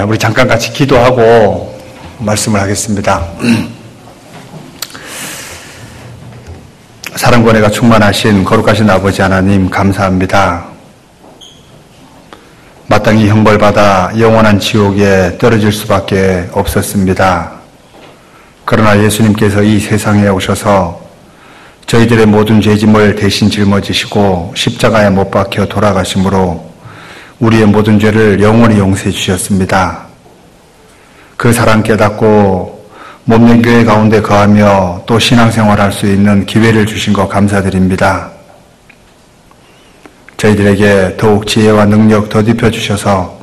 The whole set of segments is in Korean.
우리 잠깐 같이 기도하고 말씀을 하겠습니다. 사랑과 은혜가 충만하신 거룩하신 아버지 하나님 감사합니다. 마땅히 형벌받아 영원한 지옥에 떨어질 수밖에 없었습니다. 그러나 예수님께서 이 세상에 오셔서 저희들의 모든 죄짐을 대신 짊어지시고 십자가에 못 박혀 돌아가심으로 우리의 모든 죄를 영원히 용서해 주셨습니다. 그 사랑 깨닫고 몸된 교회 가운데 거하며 또 신앙생활할 수 있는 기회를 주신 것 감사드립니다. 저희들에게 더욱 지혜와 능력 더딥혀 주셔서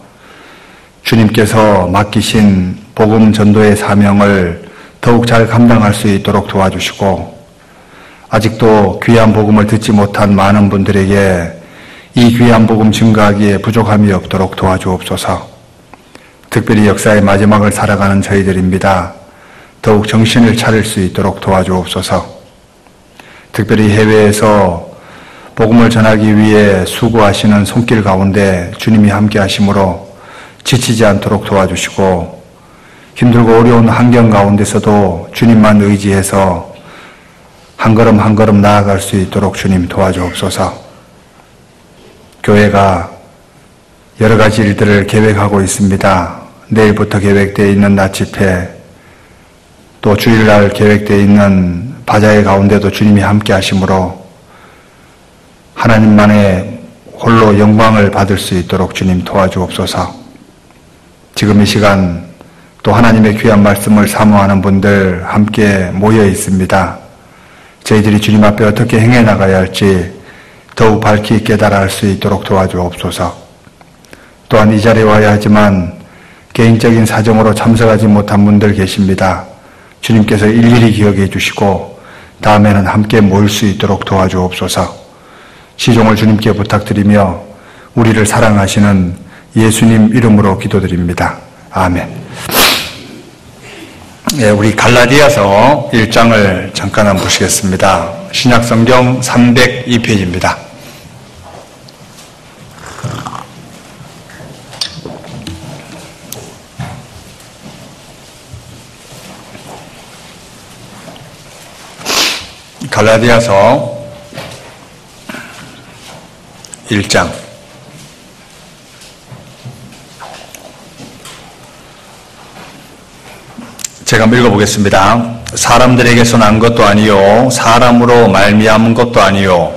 주님께서 맡기신 복음 전도의 사명을 더욱 잘 감당할 수 있도록 도와주시고 아직도 귀한 복음을 듣지 못한 많은 분들에게 이 귀한 복음 증거하기에 부족함이 없도록 도와주옵소서. 특별히 역사의 마지막을 살아가는 저희들입니다. 더욱 정신을 차릴 수 있도록 도와주옵소서. 특별히 해외에서 복음을 전하기 위해 수고하시는 손길 가운데 주님이 함께 하심으로 지치지 않도록 도와주시고 힘들고 어려운 환경 가운데서도 주님만 의지해서 한 걸음 한 걸음 나아갈 수 있도록 주님 도와주옵소서. 교회가 여러 가지 일들을 계획하고 있습니다. 내일부터 계획되어 있는 낮 집회, 또 주일날 계획되어 있는 바자회 가운데도 주님이 함께 하심으로 하나님만의 홀로 영광을 받을 수 있도록 주님 도와주옵소서. 지금 이 시간 또 하나님의 귀한 말씀을 사모하는 분들 함께 모여 있습니다. 저희들이 주님 앞에 어떻게 행해 나가야 할지 더욱 밝히 깨달아 할 수 있도록 도와주옵소서. 또한 이 자리에 와야 하지만 개인적인 사정으로 참석하지 못한 분들 계십니다. 주님께서 일일이 기억해 주시고 다음에는 함께 모일 수 있도록 도와주옵소서. 시종을 주님께 부탁드리며 우리를 사랑하시는 예수님 이름으로 기도드립니다. 아멘. 네, 우리 갈라디아서 1장을 잠깐 한번 보시겠습니다. 신약성경 302페이지입니다. 갈라디아서 1장 제가 한번 읽어보겠습니다. 사람들에게서 난 것도 아니요 사람으로 말미암은 것도 아니요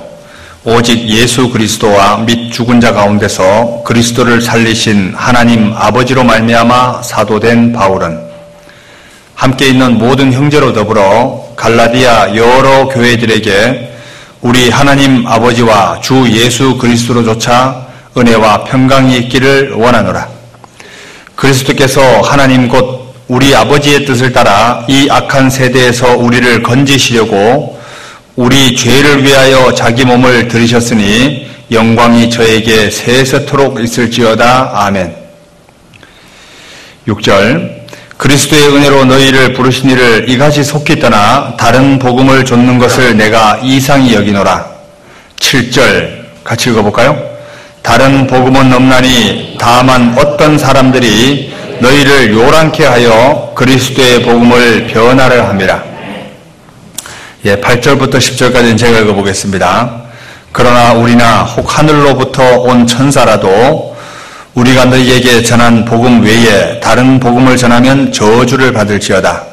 오직 예수 그리스도와 및 죽은 자 가운데서 그리스도를 살리신 하나님 아버지로 말미암아 사도된 바울은 함께 있는 모든 형제로 더불어 갈라디아 여러 교회들에게 우리 하나님 아버지와 주 예수 그리스도로조차 은혜와 평강이 있기를 원하노라. 그리스도께서 하나님 곧 우리 아버지의 뜻을 따라 이 악한 세대에서 우리를 건지시려고 우리 죄를 위하여 자기 몸을 들이셨으니 영광이 저에게 세세토록 있을지어다. 아멘. 6절 그리스도의 은혜로 너희를 부르신 이를 이같이 속히 떠나 다른 복음을 좇는 것을 내가 이상히 여기노라. 7절 같이 읽어볼까요? 다른 복음은 없나니 다만 어떤 사람들이 너희를 요란케 하여 그리스도의 복음을 변화를 함이라. 8절부터 10절까지는 제가 읽어보겠습니다. 그러나 우리나 혹 하늘로부터 온 천사라도 우리가 너희에게 전한 복음 외에 다른 복음을 전하면 저주를 받을지어다.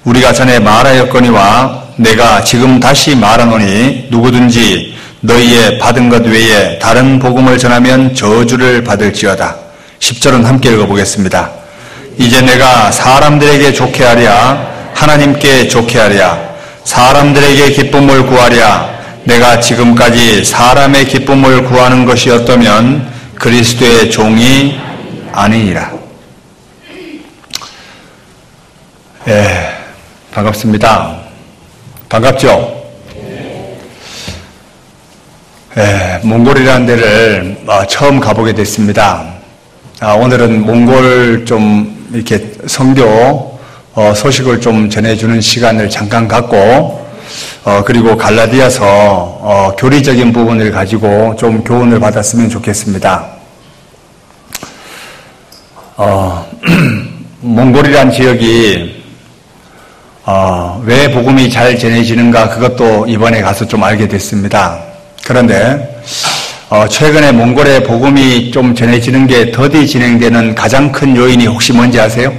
우리가 전에 말하였거니와 내가 지금 다시 말하노니 누구든지 너희의 받은 것 외에 다른 복음을 전하면 저주를 받을지어다. 10절은 함께 읽어보겠습니다. 이제 내가 사람들에게 좋게 하랴 하나님께 좋게 하랴 사람들에게 기쁨을 구하랴 내가 지금까지 사람의 기쁨을 구하는 것이 어떠면 그리스도의 종이 아니니라. 반갑습니다. 반갑죠? 몽골이라는 데를 처음 가보게 됐습니다. 오늘은 몽골 좀 이렇게 선교 소식을 좀 전해주는 시간을 잠깐 갖고 그리고 갈라디아서 교리적인 부분을 가지고 좀 교훈을 받았으면 좋겠습니다. 몽골이란 지역이 왜 복음이 잘 전해지는가 그것도 이번에 가서 좀 알게 됐습니다. 그런데 최근에 몽골의 복음이 좀 전해지는 게 더디 진행되는 가장 큰 요인이 혹시 뭔지 아세요?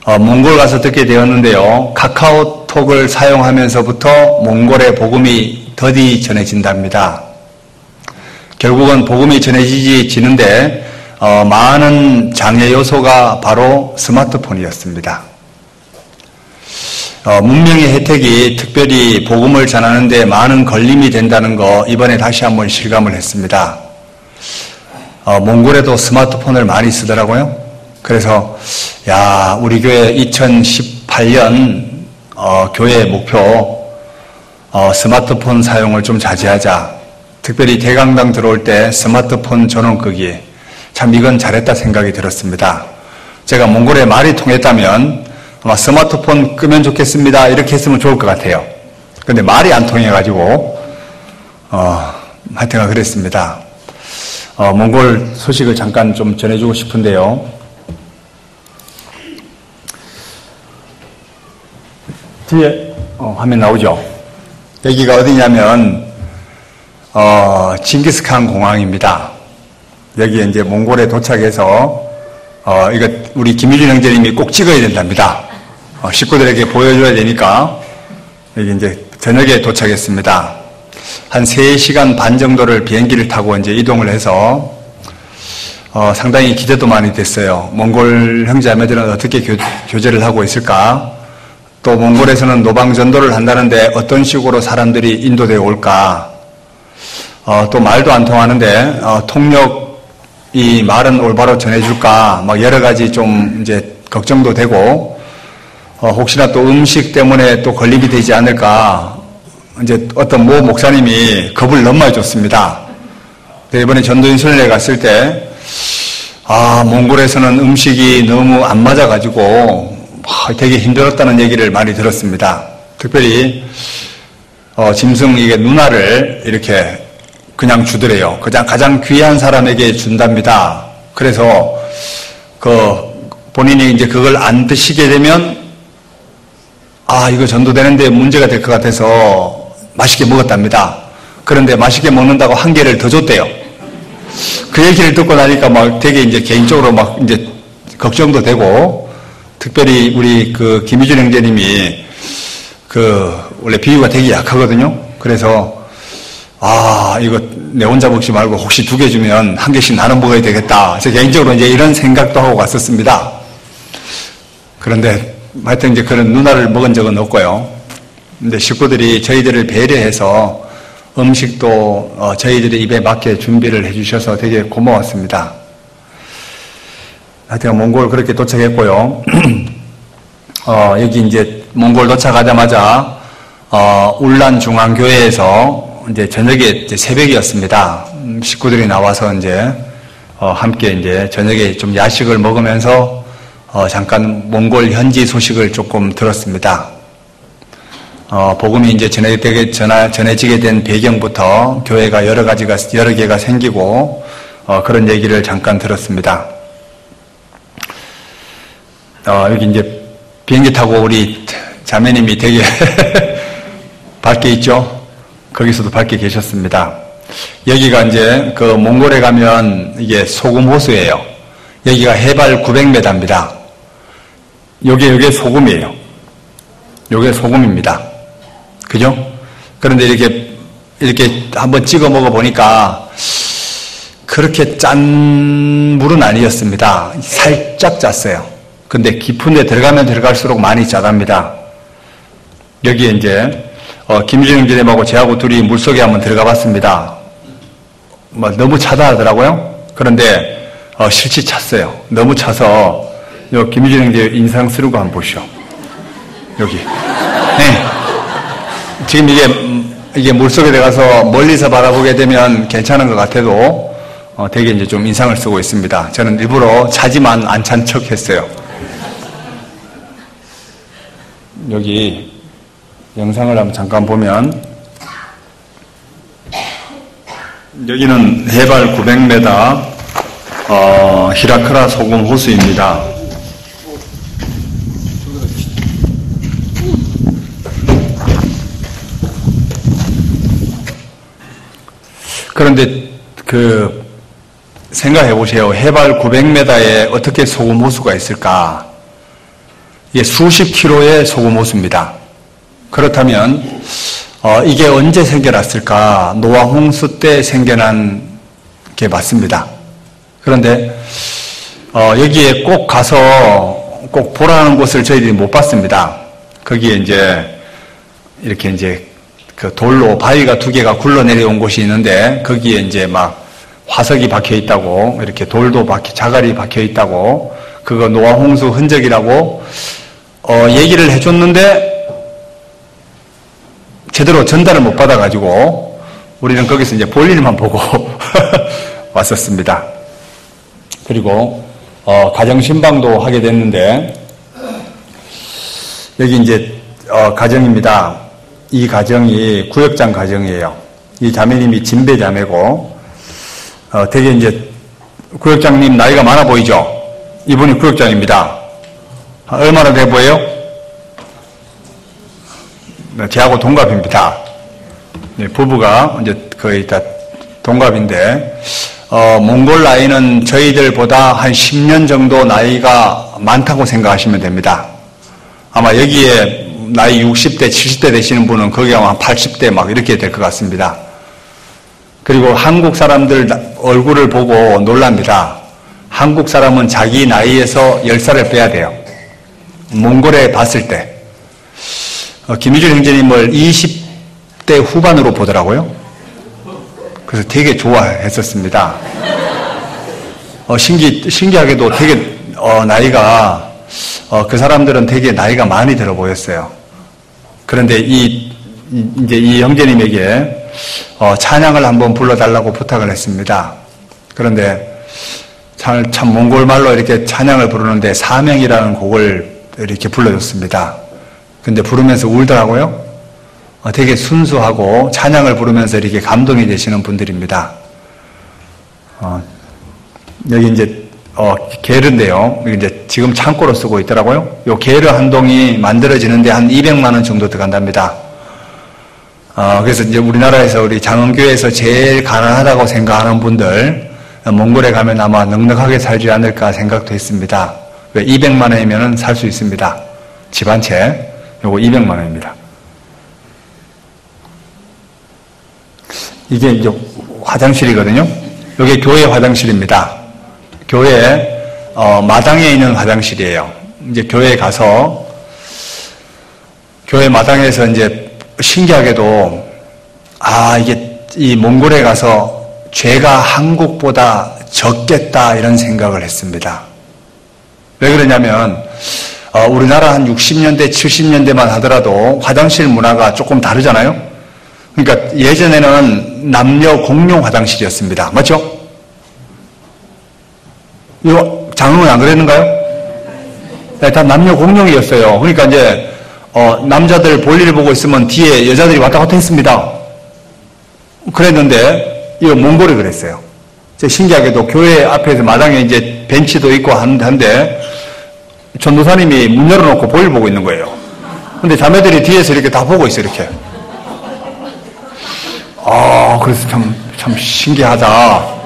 몽골 가서 듣게 되었는데요. 카카오톡을 사용하면서부터 몽골의 복음이 더디 전해진답니다. 결국은 복음이 전해지는데 많은 장애 요소가 바로 스마트폰이었습니다. 문명의 혜택이 특별히 복음을 전하는 데 많은 걸림이 된다는 거 이번에 다시 한번 실감을 했습니다. 몽골에도 스마트폰을 많이 쓰더라고요. 그래서 우리 교회 2018년 교회 목표 스마트폰 사용을 좀 자제하자. 특별히 대강당 들어올 때 스마트폰 전원 끄기. 참 이건 잘했다 생각이 들었습니다. 제가 몽골에 말이 통했다면 아마 스마트폰 끄면 좋겠습니다. 이렇게 했으면 좋을 것 같아요. 근데 말이 안 통해가지고 하여튼 그랬습니다. 몽골 소식을 잠깐 좀 전해주고 싶은데요. 뒤에 화면 나오죠? 여기가 어디냐면 징기스칸 공항입니다. 여기에 이제 몽골에 도착해서 이거 우리 김유진 형제님이 꼭 찍어야 된답니다. 식구들에게 보여줘야 되니까 여기 이제 저녁에 도착했습니다. 한 3시간 반 정도를 비행기를 타고 이제 이동을 해서 상당히 기대도 많이 됐어요. 몽골 형제자매들은 어떻게 교제를 하고 있을까? 또 몽골에서는 노방 전도를 한다는데 어떤 식으로 사람들이 인도되어 올까? 또 말도 안 통하는데 통역이 말은 올바로 전해줄까? 막 여러 가지 좀 이제 걱정도 되고 혹시나 또 음식 때문에 또 걸림이 되지 않을까? 이제 어떤 모 목사님이 겁을 너무 많이 줬습니다. 이번에 전도인순례에 갔을 때 몽골에서는 음식이 너무 안 맞아가지고 되게 힘들었다는 얘기를 많이 들었습니다. 특별히 짐승 이게 누나를 이렇게 그냥 주더래요. 가장 귀한 사람에게 준답니다. 그래서 본인이 이제 그걸 안 드시게 되면 이거 전도되는데 문제가 될 것 같아서 맛있게 먹었답니다. 그런데 맛있게 먹는다고 한 개를 더 줬대요. 그 얘기를 듣고 나니까 막 되게 이제 개인적으로 막 이제 걱정도 되고, 특별히 우리 김유진 형제님이 원래 비위가 되게 약하거든요. 그래서 이거 내 혼자 먹지 말고 혹시 2개 주면 1개씩 나눠 먹어야 되겠다. 그래서 개인적으로 이제 이런 생각도 하고 갔었습니다. 그런데 하여튼 이제 그런 누나를 먹은 적은 없고요. 근데 식구들이 저희들을 배려해서 음식도 저희들의 입에 맞게 준비를 해주셔서 되게 고마웠습니다. 하여튼 몽골 그렇게 도착했고요. 여기 이제 몽골 도착하자마자 울란 중앙교회에서 이제 저녁에 이제 새벽이었습니다. 식구들이 나와서 이제 함께 이제 저녁에 좀 야식을 먹으면서 잠깐 몽골 현지 소식을 조금 들었습니다. 복음이 이제 전해지게 된 배경부터 교회가 여러 개가 생기고 그런 얘기를 잠깐 들었습니다. 여기 이제 비행기 타고 우리 자매님이 되게 밝게 있죠? 거기서도 밝게 계셨습니다. 여기가 이제 몽골에 가면 이게 소금 호수예요. 여기가 해발 900m입니다. 요게 소금이에요. 요게 소금입니다. 그죠? 그런데 이렇게 한번 찍어 먹어보니까 그렇게 짠 물은 아니었습니다. 살짝 짰어요. 근데 깊은 데 들어가면 들어갈수록 많이 짜답니다. 여기에 이제 김유진 형제님하고 저하고 둘이 물속에 한번 들어가 봤습니다. 너무 차다 하더라고요. 그런데 실제 찼어요. 너무 차서 김유진 형제 인상 쓰는 거 한번 보시오. 여기. 네. 지금 이게 물속에 들어가서 멀리서 바라보게 되면 괜찮은 것 같아도 되게 이제 좀 인상을 쓰고 있습니다. 저는 일부러 차지만 안 찬 척 했어요. 여기 영상을 한번 잠깐 보면 여기는 해발 900m 히라크라 소금 호수입니다. 그런데 생각해 보세요. 해발 900m에 어떻게 소금 호수가 있을까? 이게 수십 킬로의 소금 호수입니다. 그렇다면 이게 언제 생겨났을까? 노아 홍수 때 생겨난 게 맞습니다. 그런데 여기에 꼭 가서 꼭 보라는 곳을 저희들이 못 봤습니다. 거기에 이렇게 그 돌로 바위가 두 개가 굴러 내려온 곳이 있는데 거기에 막 화석이 박혀 있다고, 이렇게 돌도 자갈이 박혀 있다고, 그거 노아 홍수 흔적이라고 얘기를 해줬는데 제대로 전달을 못 받아가지고 우리는 거기서 볼일만 보고 왔었습니다. 그리고 가정신방도 하게 됐는데 여기 가정입니다. 이 가정이 구역장 가정이에요. 이 자매님이 진배 자매고 되게 구역장님 나이가 많아 보이죠? 이분이 구역장입니다. 얼마나 돼 보여요? 저하고 동갑입니다. 네, 부부가 거의 다 동갑인데 몽골 나이는 저희들보다 한 10년 정도 나이가 많다고 생각하시면 됩니다. 아마 여기에 나이 60대, 70대 되시는 분은 거기 한 80대 막 이렇게 될 것 같습니다. 그리고 한국 사람들 얼굴을 보고 놀랍니다. 한국 사람은 자기 나이에서 10살을 빼야 돼요. 몽골에 봤을 때. 김유준 형제님을 20대 후반으로 보더라고요. 그래서 되게 좋아했었습니다. 신기하게도 되게 나이가 그 사람들은 되게 나이가 많이 들어 보였어요. 그런데 이 형제님에게 찬양을 한번 불러달라고 부탁을 했습니다. 그런데 참 몽골 말로 이렇게 찬양을 부르는데 사명이라는 곡을 이렇게 불러줬습니다. 근데 부르면서 울더라고요. 되게 순수하고 찬양을 부르면서 이렇게 감동이 되시는 분들입니다. 여기 게르인데요. 지금 창고로 쓰고 있더라고요. 요 게르 한 동이 만들어지는데 한 200만 원 정도 들어간답니다. 그래서 우리나라에서 우리 장흥교회에서 제일 가난하다고 생각하는 분들, 몽골에 가면 아마 넉넉하게 살지 않을까 생각도 했습니다. 왜 200만 원이면 살 수 있습니다. 집 한 채. 요거 200만 원입니다. 이게 화장실이거든요. 이게 교회 화장실입니다. 교회 마당에 있는 화장실이에요. 교회에 가서 교회 마당에서 신기하게도 이게 이 몽골에 가서 죄가 한국보다 적겠다 이런 생각을 했습니다. 왜 그러냐면 우리나라 한 60년대, 70년대만 하더라도 화장실 문화가 조금 다르잖아요. 그러니까 예전에는 남녀 공용 화장실이었습니다. 맞죠? 이거 장흥은 안 그랬는가요? 네, 다 남녀 공용이었어요. 그러니까 남자들 볼일을 보고 있으면 뒤에 여자들이 왔다 갔다 했습니다. 그랬는데 이거 몽골이 그랬어요. 신기하게도 교회 앞에서 마당에 벤치도 있고 한데 전도사님이 문 열어놓고 볼일 보고 있는 거예요. 근데 자매들이 뒤에서 이렇게 다 보고 있어요, 이렇게. 그래서 참 신기하다.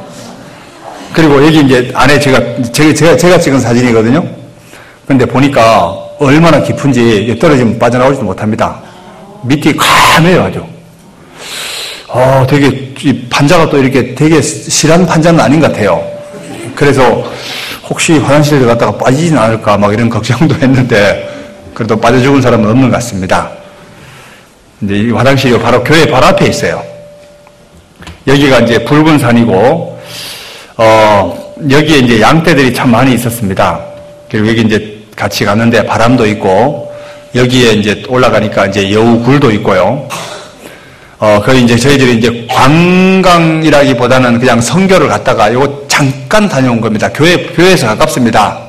그리고 여기 안에 제가 찍은 사진이거든요. 근데 보니까 얼마나 깊은지 떨어지면 빠져나오지도 못합니다. 밑이 까매요, 아주. 되게 판자가 또 이렇게 되게 실한 판자는 아닌 것 같아요. 그래서 혹시 화장실에 갔다가 빠지진 않을까 막 이런 걱정도 했는데 그래도 빠져 죽은 사람은 없는 것 같습니다. 근데 이 화장실이 바로 교회 바로 앞에 있어요. 여기가 붉은 산이고 여기에 양떼들이 참 많이 있었습니다. 그리고 여기 같이 갔는데 바람도 있고 여기에 올라가니까 여우굴도 있고요. 거의 저희들이 관광이라기보다는 그냥 선교를 갔다가 요거 잠깐 다녀온 겁니다. 교회에서 가깝습니다.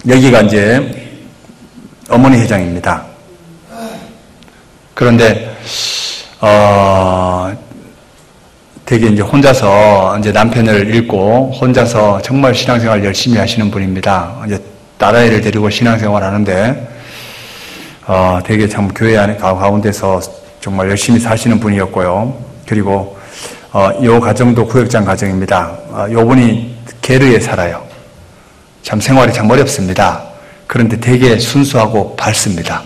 여기가 어머니 회장입니다. 그런데, 되게 이제 혼자서 이제 남편을 잃고 혼자서 정말 신앙생활 열심히 하시는 분입니다. 이제 딸아이를 데리고 신앙생활 하는데, 되게 참 교회 안에 가운데서 정말 열심히 사시는 분이었고요. 그리고, 요 가정도 구역장 가정입니다. 요 분이 게르에 살아요. 참 생활이 참 어렵습니다. 그런데 되게 순수하고 밝습니다.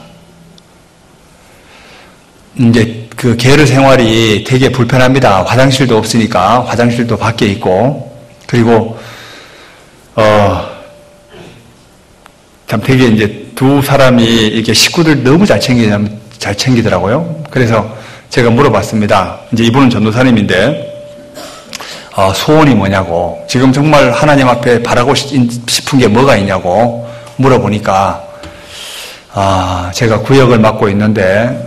이제 그 게르 생활이 되게 불편합니다. 화장실도 없으니까 화장실도 밖에 있고, 그리고 참 되게 이제 두 사람이 이렇게 식구들 너무 잘 챙기더라고요. 그래서 제가 물어봤습니다. 이제 이분은 전도사님인데 소원이 뭐냐고, 지금 정말 하나님 앞에 바라고 싶은 게 뭐가 있냐고 물어보니까 제가 구역을 맡고 있는데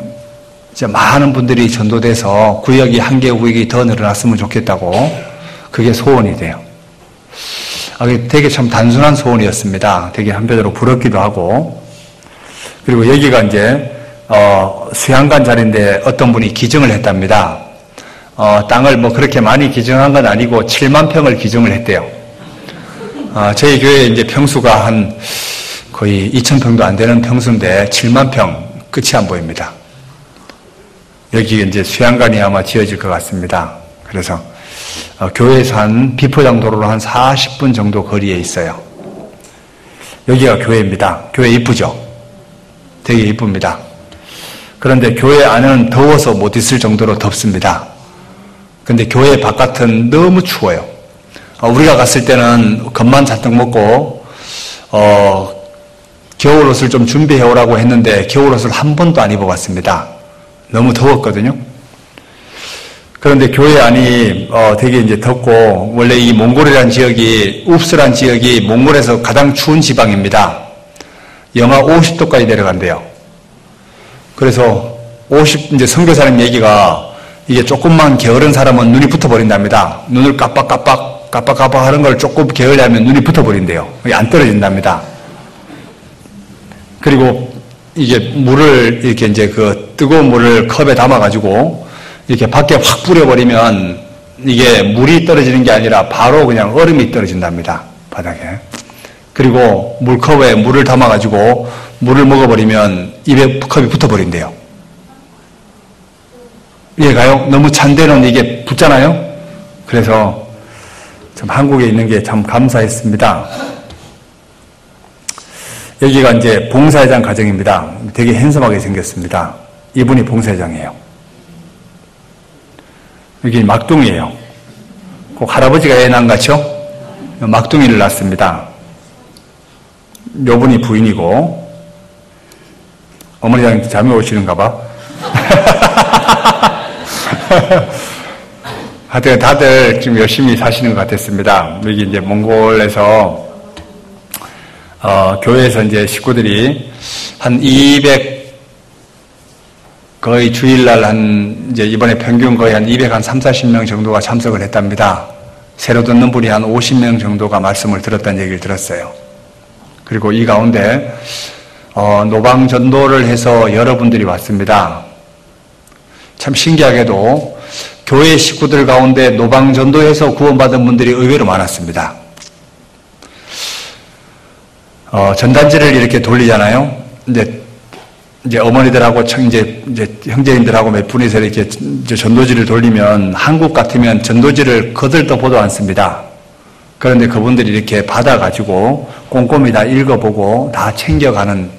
이제 많은 분들이 전도돼서 구역이 한 개 구역이 더 늘어났으면 좋겠다고, 그게 소원이 돼요. 되게 참 단순한 소원이었습니다. 되게 한편으로 부럽기도 하고. 그리고 여기가 이제 수양관 자리인데 어떤 분이 기증을 했답니다. 땅을 뭐 그렇게 많이 기증한 건 아니고 7만 평을 기증을 했대요. 저희 교회 이제 평수가 한 거의 2,000평도 안 되는 평수인데 7만 평, 끝이 안 보입니다. 여기 이제 수양관이 아마 지어질 것 같습니다. 그래서 교회에서 한 비포장 도로로 한 40분 정도 거리에 있어요. 여기가 교회입니다. 교회 이쁘죠? 되게 이쁩니다. 그런데 교회 안은 더워서 못 있을 정도로 덥습니다. 근데 교회 바깥은 너무 추워요. 우리가 갔을 때는 겁만 잔뜩 먹고 겨울옷을 좀 준비해 오라고 했는데 겨울옷을 한 번도 안 입어봤습니다. 너무 더웠거든요. 그런데 교회 안이 되게 이제 덥고, 원래 이 몽골이라는 지역이, 웁스란 지역이 몽골에서 가장 추운 지방입니다. 영하 50도까지 내려간대요. 그래서 이제 선교사님 얘기가, 이게 조금만 게으른 사람은 눈이 붙어버린답니다. 눈을 깜빡깜빡 하는 걸 조금 게을리하면 눈이 붙어버린대요. 안 떨어진답니다. 그리고 이게 물을 이렇게 이제 그 뜨거운 물을 컵에 담아가지고 이렇게 밖에 확 뿌려버리면 이게 물이 떨어지는 게 아니라 바로 그냥 얼음이 떨어진답니다. 바닥에. 그리고 물컵에 물을 담아가지고 물을 먹어버리면 입에 컵이 붙어버린대요. 이해가요? 너무 찬 데는 이게 붙잖아요? 그래서 참 한국에 있는 게 참 감사했습니다. 여기가 이제 봉사회장 가정입니다. 되게 핸섬하게 생겼습니다. 이분이 봉사회장이에요. 여기 막둥이에요. 꼭 할아버지가 애 낳은 같죠? 막둥이를 낳습니다. 요분이 부인이고, 어머니랑 잠이 오시는가 봐. 하여튼 다들 지금 열심히 사시는 것 같았습니다. 여기 이제 몽골에서 교회에서 이제 식구들이 한 200, 거의 주일날 이제 이번에 평균 거의 한 230명 정도가 참석을 했답니다. 새로 듣는 분이 한 50명 정도가 말씀을 들었다는 얘기를 들었어요. 그리고 이 가운데, 노방 전도를 해서 여러분들이 왔습니다. 참 신기하게도 교회 식구들 가운데 노방 전도해서 구원받은 분들이 의외로 많았습니다. 전단지를 이렇게 돌리잖아요. 이제 어머니들하고 이제 형제님들하고 몇 분이서 이렇게 이제 전도지를 돌리면 한국 같으면 전도지를 거들떠 보도 않습니다. 그런데 그분들이 이렇게 받아가지고 꼼꼼히 다 읽어보고 다 챙겨가는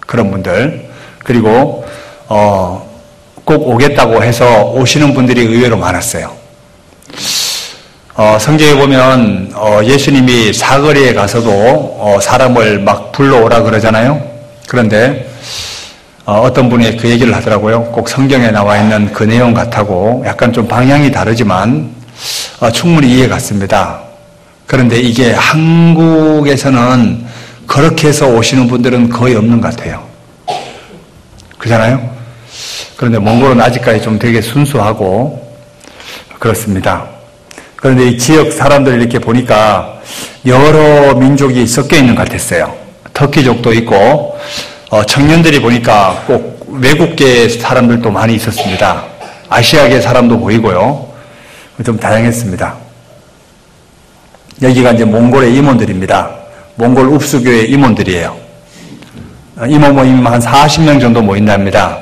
그런 분들, 그리고 꼭 오겠다고 해서 오시는 분들이 의외로 많았어요. 성경에 보면 예수님이 사거리에 가서도 사람을 막 불러오라 그러잖아요. 그런데 어떤 분이 그 얘기를 하더라고요. 꼭 성경에 나와 있는 그 내용 같다고. 약간 좀 방향이 다르지만 충분히 이해 갔습니다. 그런데 이게 한국에서는 그렇게 해서 오시는 분들은 거의 없는 것 같아요. 그렇잖아요? 그런데 몽골은 아직까지 좀 되게 순수하고 그렇습니다. 그런데 이 지역 사람들 이렇게 보니까 여러 민족이 섞여 있는 것 같았어요. 터키족도 있고, 청년들이 보니까 꼭 외국계 사람들도 많이 있었습니다. 아시아계 사람도 보이고요. 좀 다양했습니다. 여기가 이제 몽골의 임원들입니다. 몽골 읍수교의 임원들이에요. 임원 모임 한 40명 정도 모인답니다.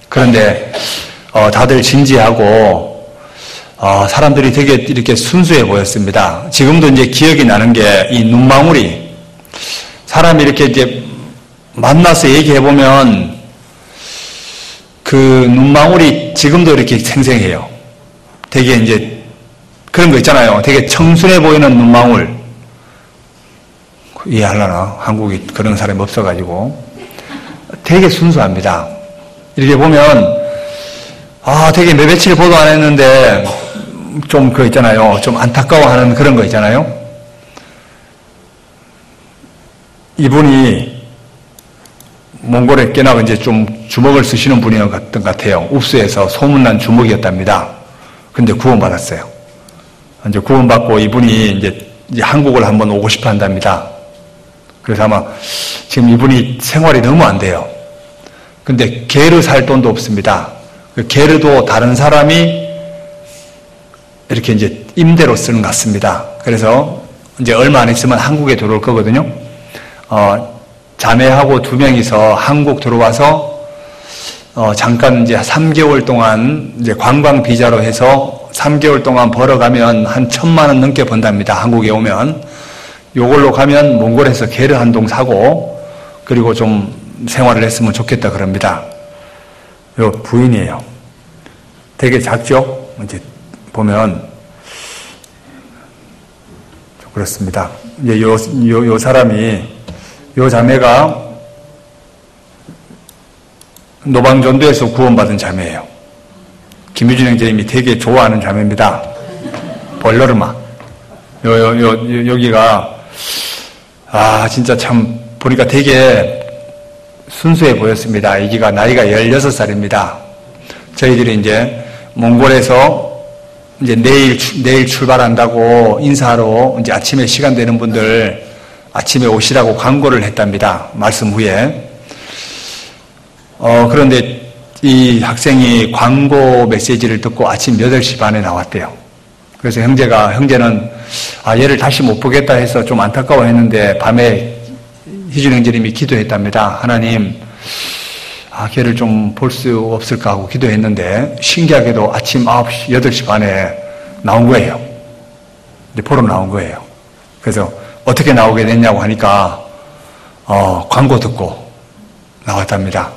그런데 다들 진지하고 사람들이 되게 이렇게 순수해 보였습니다. 지금도 이제 기억이 나는 게 이 눈망울이 사람이 이렇게 이제 만나서 얘기해 보면 그 눈망울이 지금도 이렇게 생생해요. 되게 이제 그런 거 있잖아요. 되게 청순해 보이는 눈망울. 이해하려나? 한국이 그런 사람이 없어가지고. 되게 순수합니다. 이렇게 보면, 되게 며칠 보도 안 했는데, 좀 그거 있잖아요. 좀 안타까워하는 그런 거 있잖아요. 이분이 몽골에 꽤나 이제 좀 주먹을 쓰시는 분이었던 것 같아요. 읍수에서 소문난 주먹이었답니다. 근데 구원받았어요. 이제 구원받고 이분이 이제 한국을 한번 오고 싶어 한답니다. 그래서 아마 지금 이분이 생활이 너무 안 돼요. 근데 게르 살 돈도 없습니다. 그 게르도 다른 사람이 이렇게 이제 임대로 쓰는 것 같습니다. 그래서 이제 얼마 안 있으면 한국에 들어올 거거든요. 자매하고 2명이서 한국 들어와서 잠깐 이제 3개월 동안 이제 관광 비자로 해서 3개월 동안 벌어가면 한 1,000만 원 넘게 번답니다. 한국에 오면. 요걸로 가면 몽골에서 게르 한 동 사고 그리고 좀 생활을 했으면 좋겠다 그럽니다. 요 부인이에요. 되게 작죠? 이제 보면 좀 그렇습니다. 이제 요 사람이 요 자매가 노방전도에서 구원받은 자매예요. 김유진 형제님이 되게 좋아하는 자매입니다. 볼러르마. 여기가, 진짜 참, 보니까 되게 순수해 보였습니다. 여기가 나이가 16살입니다. 저희들이 이제 몽골에서 이제 내일 출발한다고 인사하러 이제 아침에 시간 되는 분들 아침에 오시라고 광고를 했답니다. 말씀 후에. 그런데 이 학생이 광고 메시지를 듣고 아침 8시 반에 나왔대요. 그래서 형제는 얘를 다시 못 보겠다 해서 좀 안타까워 했는데 밤에 희준 형제님이 기도했답니다. 하나님, 걔를 좀 볼 수 없을까 하고 기도했는데 신기하게도 아침 9시, 8시 반에 나온 거예요. 이제 보러 나온 거예요. 그래서 어떻게 나오게 됐냐고 하니까 광고 듣고 나왔답니다.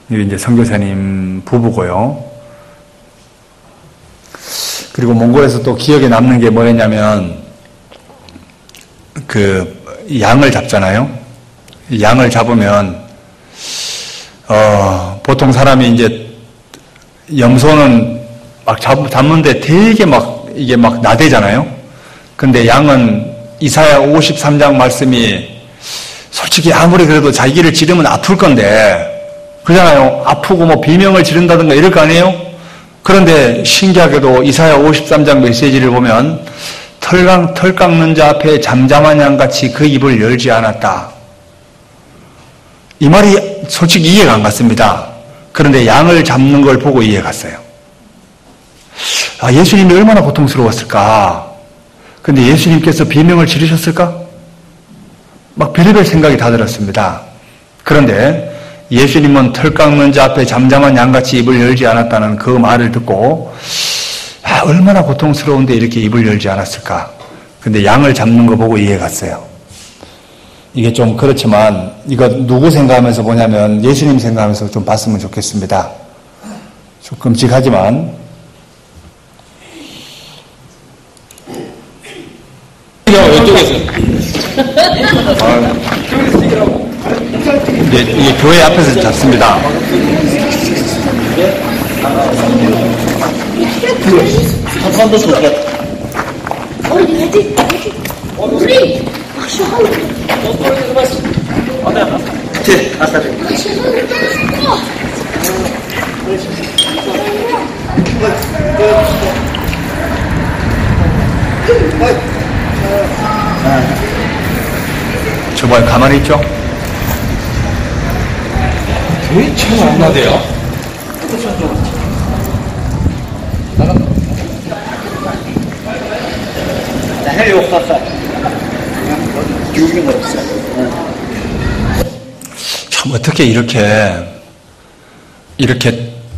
이게 이제 선교사님 부부고요. 그리고 몽골에서 또 기억에 남는 게 뭐였냐면 그 양을 잡잖아요. 양을 잡으면 보통 사람이 이제 염소는 막 잡는데 되게 이게 나대잖아요. 근데 양은 이사야 53장 말씀이 솔직히 아무리 그래도 자기를 지르면 아플 건데 그러잖아요. 아프고 뭐 비명을 지른다든가 이럴 거 아니에요? 그런데 신기하게도 이사야 53장 메시지를 보면 털 깎는 자 앞에 잠잠한 양같이 그 입을 열지 않았다. 이 말이 솔직히 이해가 안 갔습니다. 그런데 양을 잡는 걸 보고 이해가 갔어요. 예수님이 얼마나 고통스러웠을까? 근데 예수님께서 비명을 지르셨을까? 막 별의별 생각이 다 들었습니다. 그런데 예수님은 털 깎는 자 앞에 잠잠한 양같이 입을 열지 않았다는 그 말을 듣고 얼마나 고통스러운데 이렇게 입을 열지 않았을까? 근데 양을 잡는 거 보고 이해가 갔어요. 이게 좀 그렇지만 이거 누구 생각하면서 보냐면 예수님 생각하면서 좀 봤으면 좋겠습니다. 좀 끔찍하지만 왼쪽에서 이게 교회 앞에서 잡습니다. 한번더 쏠까? 저번에 가만히 있죠? 왜 참 안 나대요? 자, 해요. 죽이는 거 없어. 참, 어떻게 이렇게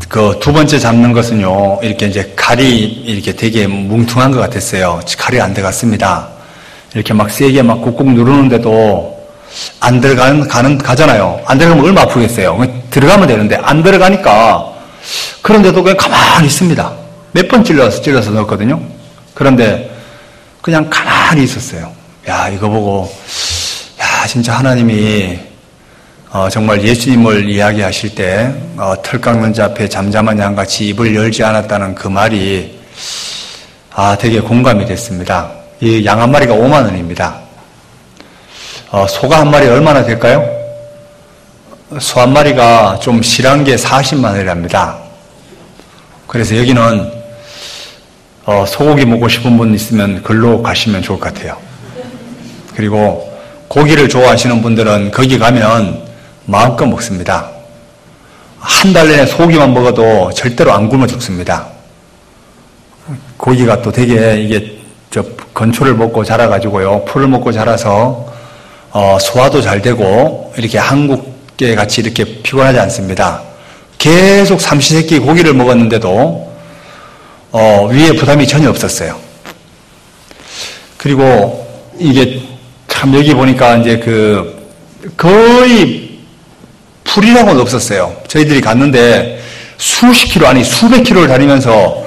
그 두 번째 잡는 것은요, 이렇게 이제 칼이 이렇게 되게 뭉퉁한 것 같았어요. 칼이 안 들어갔습니다. 이렇게 막 세게 막 꾹꾹 누르는데도 안 가잖아요. 안 들어가면 얼마나 아프겠어요. 들어가면 되는데 안 들어가니까, 그런데도 그냥 가만히 있습니다. 몇 번 찔러서 넣었거든요. 그런데 그냥 가만히 있었어요. 야, 이거 보고, 야, 진짜 하나님이 정말 예수님을 이야기하실 때 털 깎는 자 앞에 잠잠한 양같이 입을 열지 않았다는 그 말이 되게 공감이 됐습니다. 이 양 한 마리가 5만 원입니다. 소가 한 마리 얼마나 될까요? 소 한 마리가 좀 실한 게 40만 원이랍니다. 그래서 여기는 소고기 먹고 싶은 분 있으면 글로 가시면 좋을 것 같아요. 그리고 고기를 좋아하시는 분들은 거기 가면 마음껏 먹습니다. 한 달 내내 소고기만 먹어도 절대로 안 굶어 죽습니다. 고기가 또 되게 이게 건초를 먹고 자라가지고요, 풀을 먹고 자라서 소화도 잘 되고 이렇게 한국계 같이 이렇게 피곤하지 않습니다. 계속 삼시세끼 고기를 먹었는데도 위에 부담이 전혀 없었어요. 그리고 이게 참 여기 보니까 이제 거의 풀이라고는 없었어요. 저희들이 갔는데 수십 킬로 아니 수백 킬로를 다니면서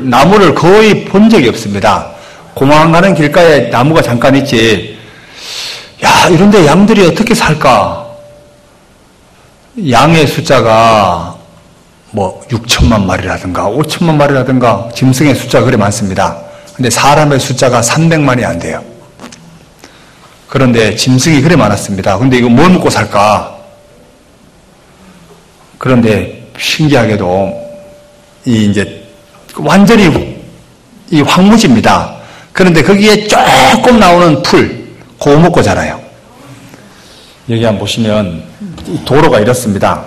나무를 거의 본 적이 없습니다. 공항 가는 길가에 나무가 잠깐 있지. 야, 이런데 양들이 어떻게 살까? 양의 숫자가 6천만 마리라든가 5천만 마리라든가 짐승의 숫자가 그래 많습니다. 근데 사람의 숫자가 300만이 안 돼요. 그런데 짐승이 그래 많았습니다. 근데 이거 뭘 먹고 살까? 그런데 신기하게도 이제 완전히 이 황무지입니다. 그런데 거기에 조금 나오는 풀, 그거 먹고 자라요. 여기 한번 보시면 도로가 이렇습니다.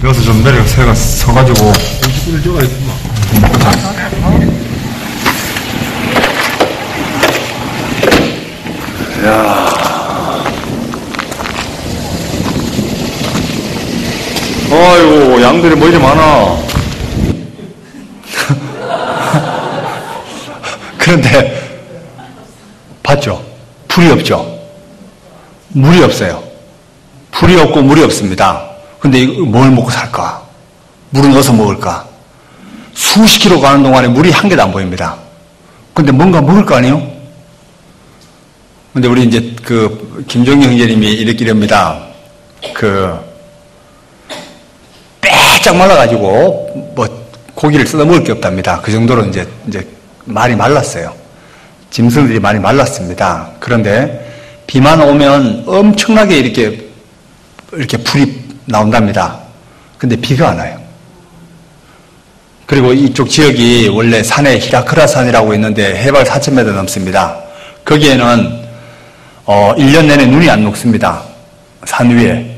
여기서 좀 내려가 서가지고 꿀조가 있구만. 야, 아이고 양들이 뭐 이리 많아. 그런데 봤죠? 풀이 없죠? 물이 없어요. 풀이 없고 물이 없습니다. 근데 이거 뭘 먹고 살까? 물은 어디서 먹을까? 수십 킬로 가는 동안에 물이 한 개도 안 보입니다. 근데 뭔가 먹을 거 아니에요? 근데 우리 이제 김종희 형제님이 이렇게랍니다. 빼짝 말라가지고 고기를 뜯어 먹을 게 없답니다. 그 정도로 이제 많이 말랐어요. 짐승들이 많이 말랐습니다. 그런데 비만 오면 엄청나게 이렇게 풀이 나온답니다. 근데 비가 안 와요. 그리고 이쪽 지역이 원래 산에 히라크라 산이라고 있는데 해발 4,000m 넘습니다. 거기에는 1년 내내 눈이 안 녹습니다. 산 위에.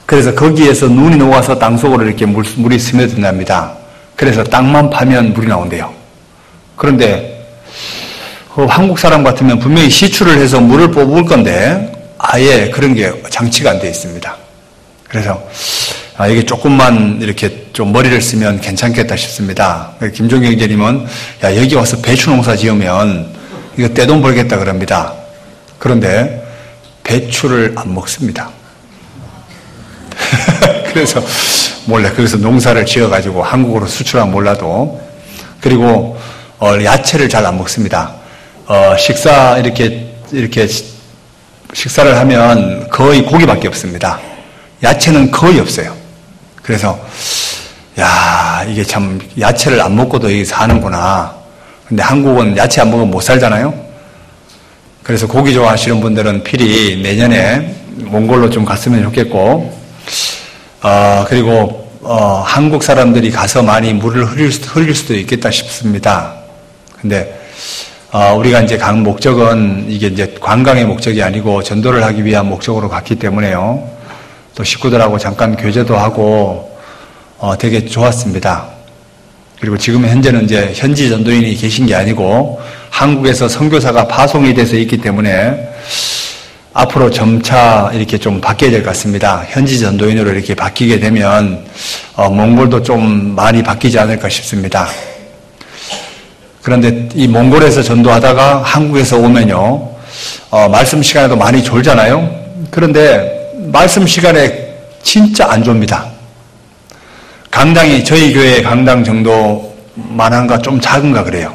그래서 거기에서 눈이 녹아서 땅속으로 이렇게 물이 스며든답니다. 그래서 땅만 파면 물이 나온대요. 그런데 한국 사람 같으면 분명히 시추를 해서 물을 뽑을 건데 아예 그런 게 장치가 안 되어 있습니다. 그래서 이게 조금만 이렇게 좀 머리를 쓰면 괜찮겠다 싶습니다. 김종경 형제님은 야, 여기 와서 배추 농사 지으면 이거 떼돈 벌겠다 그럽니다. 그런데 배추를 안 먹습니다. 그래서 몰래 거기서 농사를 지어가지고 한국으로 수출하면 몰라도, 그리고 야채를 잘 안 먹습니다. 식사 이렇게 식사를 하면 거의 고기밖에 없습니다. 야채는 거의 없어요. 그래서 야, 이게 참 야채를 안 먹고도 여기 사는구나. 근데 한국은 야채 안 먹으면 못 살잖아요. 그래서 고기 좋아하시는 분들은 필히 내년에 몽골로 좀 갔으면 좋겠고, 그리고 한국 사람들이 가서 많이 물을 흘릴 수도 있겠다 싶습니다. 근데 우리가 이제 간 목적은 이게 이제 관광의 목적이 아니고 전도를 하기 위한 목적으로 갔기 때문에요. 또 식구들하고 잠깐 교제도 하고 되게 좋았습니다. 그리고 지금 현재는 이제 현지 전도인이 계신 게 아니고 한국에서 선교사가 파송이 돼서 있기 때문에 앞으로 점차 이렇게 좀 바뀌어야 될 것 같습니다. 현지 전도인으로 이렇게 바뀌게 되면 몽골도 좀 많이 바뀌지 않을까 싶습니다. 그런데 이 몽골에서 전도하다가 한국에서 오면요, 말씀 시간에도 많이 졸잖아요. 그런데 말씀 시간에 진짜 안 좁니다. 강당이 저희 교회 강당 정도만한가 좀 작은가 그래요.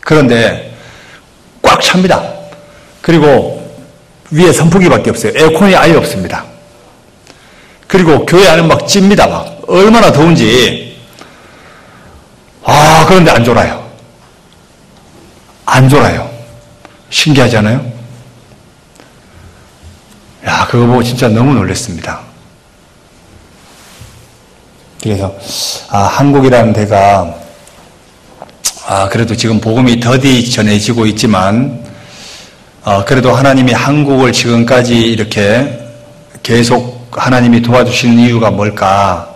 그런데 꽉 찹니다. 그리고 위에 선풍기밖에 없어요. 에어컨이 아예 없습니다. 그리고 교회 안은 막 찝니다. 막 얼마나 더운지. 그런데 안 졸아요. 안 졸아요. 신기하지 않아요? 야, 그거 보고 진짜 너무 놀랐습니다. 그래서 한국이라는 데가 그래도 지금 복음이 더디 전해지고 있지만 그래도 하나님이 한국을 지금까지 이렇게 계속 하나님이 도와주시는 이유가 뭘까?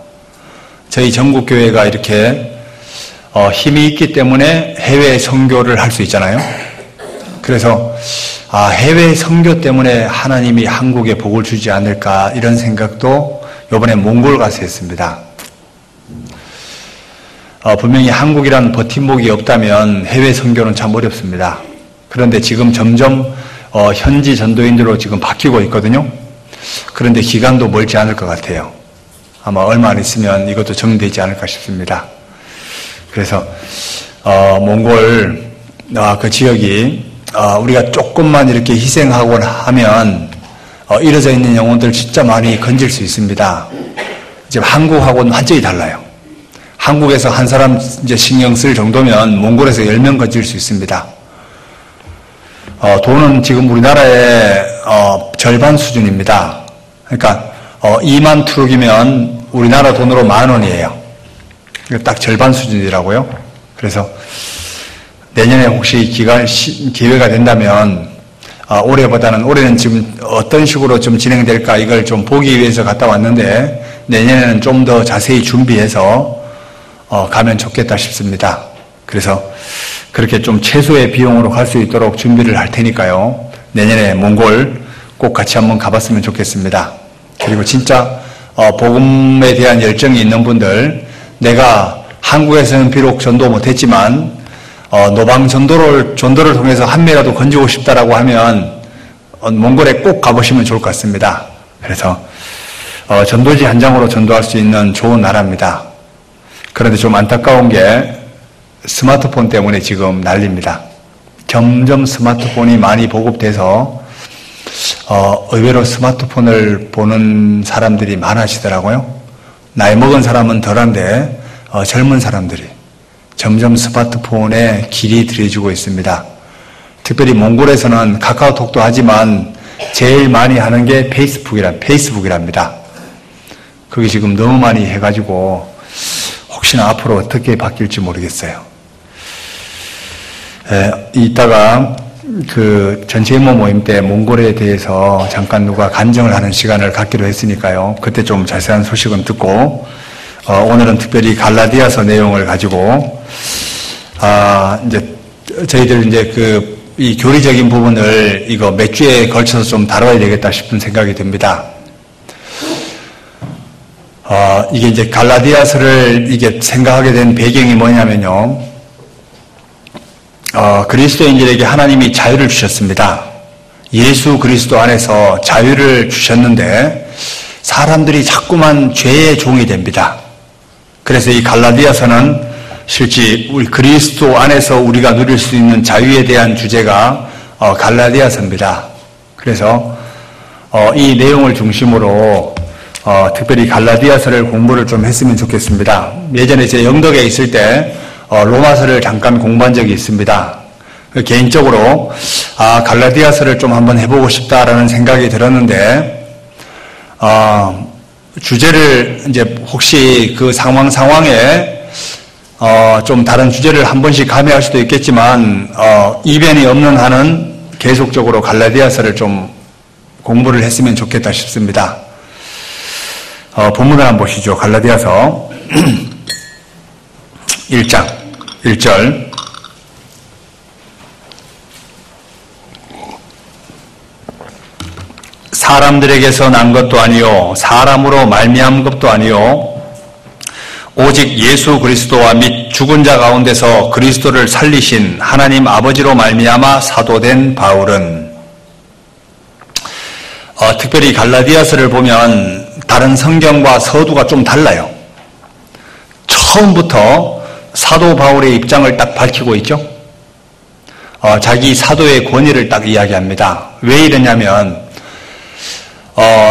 저희 전국교회가 이렇게 힘이 있기 때문에 해외 선교를 할 수 있잖아요. 그래서 해외 선교 때문에 하나님이 한국에 복을 주지 않을까 이런 생각도 이번에 몽골 가서 했습니다. 분명히 한국이란 버팀목이 없다면 해외 선교는 참 어렵습니다. 그런데 지금 점점 현지 전도인들로 지금 바뀌고 있거든요. 그런데 기간도 멀지 않을 것 같아요. 아마 얼마 안 있으면 이것도 정되지 않을까 싶습니다. 그래서 몽골 그 지역이 우리가 조금만 이렇게 희생하고 하면 이뤄져 있는 영혼들 진짜 많이 건질 수 있습니다. 이제 한국하고는 완전히 달라요. 한국에서 한 사람 이제 신경 쓸 정도면 몽골에서 10명 건질 수 있습니다. 돈은 지금 우리나라의 절반 수준입니다. 그러니까 2만 투룩이면 우리나라 돈으로 10,000원이에요. 딱 절반 수준이라고요. 그래서 내년에 혹시 기회가 된다면 올해는 지금 어떤 식으로 좀 진행될까 이걸 좀 보기 위해서 갔다 왔는데 내년에는 좀 더 자세히 준비해서 가면 좋겠다 싶습니다. 그래서 그렇게 좀 최소의 비용으로 갈 수 있도록 준비를 할 테니까요. 내년에 몽골 꼭 같이 한번 가봤으면 좋겠습니다. 그리고 진짜 복음에 대한 열정이 있는 분들, 내가 한국에서는 비록 전도 못했지만 노방 전도를 통해서 한 명이라도 건지고 싶다라고 하면 몽골에 꼭 가보시면 좋을 것 같습니다. 그래서 전도지 한 장으로 전도할 수 있는 좋은 나라입니다. 그런데 좀 안타까운 게 스마트폰 때문에 지금 난립니다. 점점 스마트폰이 많이 보급돼서 의외로 스마트폰을 보는 사람들이 많아지더라고요. 나이 먹은 사람은 덜한데 젊은 사람들이 점점 스마트폰에 길이 들여지고 있습니다. 특별히 몽골에서는 카카오톡도 하지만 제일 많이 하는 게 페이스북이랍니다. 그게 지금 너무 많이 해가지고 혹시나 앞으로 어떻게 바뀔지 모르겠어요. 이따가 그 전체 임무 모임 때 몽골에 대해서 잠깐 누가 간증을 하는 시간을 갖기로 했으니까요. 그때 좀 자세한 소식은 듣고 오늘은 특별히 갈라디아서 내용을 가지고 이제 저희들 이제 이 교리적인 부분을 이거 몇 주에 걸쳐서 좀 다뤄야 되겠다 싶은 생각이 듭니다. 이게 이제 갈라디아서를 이게 생각하게 된 배경이 뭐냐면요. 그리스도인들에게 하나님이 자유를 주셨습니다. 예수 그리스도 안에서 자유를 주셨는데 사람들이 자꾸만 죄의 종이 됩니다. 그래서 이 갈라디아서는 실제 우리 그리스도 안에서 우리가 누릴 수 있는 자유에 대한 주제가 갈라디아서입니다. 그래서 이 내용을 중심으로 특별히 갈라디아서를 공부를 좀 했으면 좋겠습니다. 예전에 제 영덕에 있을 때 로마서를 잠깐 공부한 적이 있습니다. 개인적으로 갈라디아서를 좀 한번 해보고 싶다라는 생각이 들었는데 주제를 이제 혹시 그 상황에 좀 다른 주제를 한 번씩 가미할 수도 있겠지만 이변이 없는 한은 계속적으로 갈라디아서를 좀 공부를 했으면 좋겠다 싶습니다. 본문을 한번 보시죠. 갈라디아서 1장 1절 사람들에게서 난 것도 아니요 사람으로 말미암은 것도 아니요 오직 예수 그리스도와 및 죽은 자 가운데서 그리스도를 살리신 하나님 아버지로 말미암아 사도된 바울은 특별히 갈라디아서를 보면 다른 성경과 서두가 좀 달라요. 처음부터 사도 바울의 입장을 딱 밝히고 있죠. 자기 사도의 권위를 딱 이야기합니다. 왜 이러냐면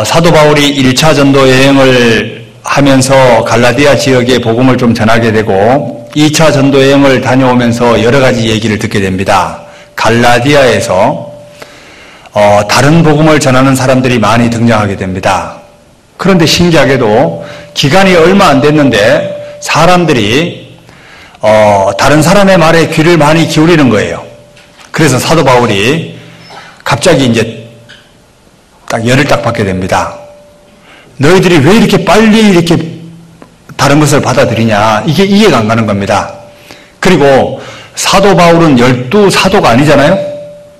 사도 바울이 1차 전도 여행을 하면서 갈라디아 지역의 복음을 좀 전하게 되고 2차 전도 여행을 다녀오면서 여러 가지 얘기를 듣게 됩니다. 갈라디아에서 다른 복음을 전하는 사람들이 많이 등장하게 됩니다. 그런데 신기하게도 기간이 얼마 안 됐는데 사람들이 다른 사람의 말에 귀를 많이 기울이는 거예요. 그래서 사도 바울이 갑자기 이제 딱 열을 딱 받게 됩니다. 너희들이 왜 이렇게 빨리 이렇게 다른 것을 받아들이냐. 이게 이해가 안 가는 겁니다. 그리고 사도 바울은 12사도가 아니잖아요.